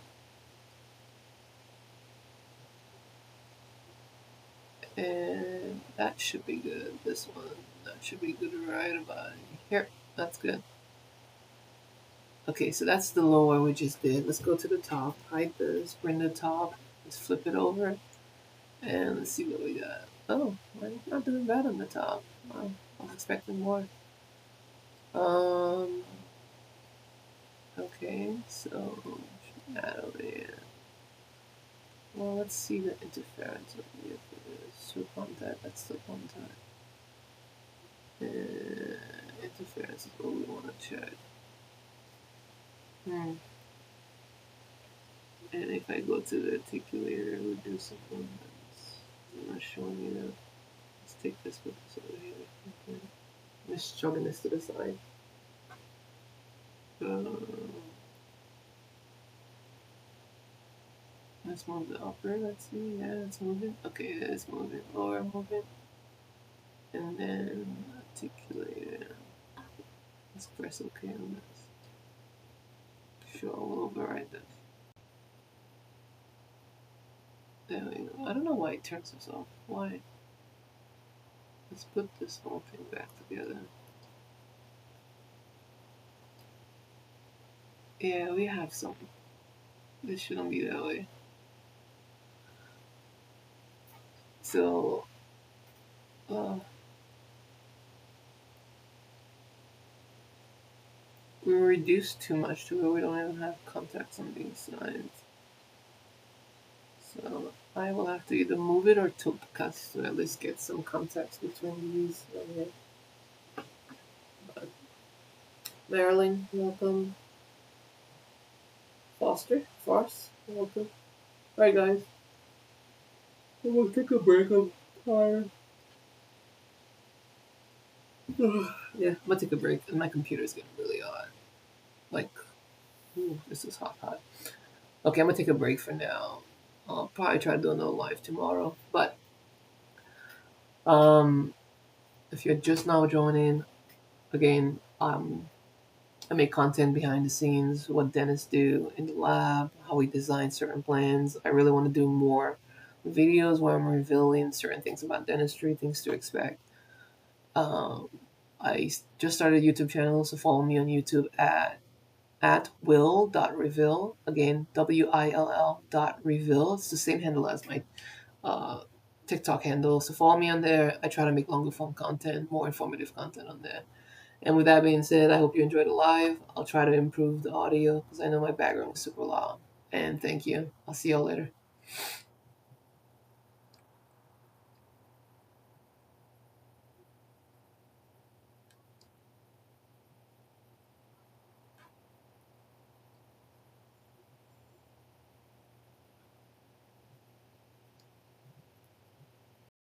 And that should be good. This one, that should be good right about here. That's good. Okay, so that's the lower we just did. Let's go to the top. Hide this. Bring the top. Let's flip it over. And let's see what we got. Oh, we're not doing bad on the top. I was expecting more. Um, okay, so shadow in. Well, let's see the interference of the so contact. That's the contact. Interference is what we want to check. And if I go to the articulator, we'll do some movements. I'm not showing you that. Let's take this with us over here. Okay. I'm just shoving this to the side. Let's move the upper. Let's see. Yeah, it's moving. Okay, it's moving. Lower moving. And then articulator. Let's press OK on this. Sure, we'll override this. There we go. I don't know why it turns this off. Why? Let's put this whole thing back together. Yeah, we have some. This shouldn't be that way. So, we reduced too much to where we don't even have contacts on these sides. So I will have to either move it or tilt the cuts to at least get some contacts between these. Okay. Marilyn, welcome. Foster, Farce, welcome. Alright guys, we'll take a break. I'm tired. Yeah, I'm gonna take a break and my computer's getting really hot. Like, ooh, this is hot. Okay, I'm gonna take a break for now. I'll probably try to do another live tomorrow. But if you're just now joining, again, I make content behind the scenes, what dentists do in the lab, how we design certain plans. I really want to do more videos where I'm revealing certain things about dentistry, things to expect. I just started a YouTube channel, so follow me on YouTube at will.reveal. Again, WILL.reveal. It's the same handle as my TikTok handle. So follow me on there. I try to make longer form content, more informative content on there. And with that being said, I hope you enjoyed the live. I'll try to improve the audio because I know my background is super loud. And thank you. I'll see y'all later.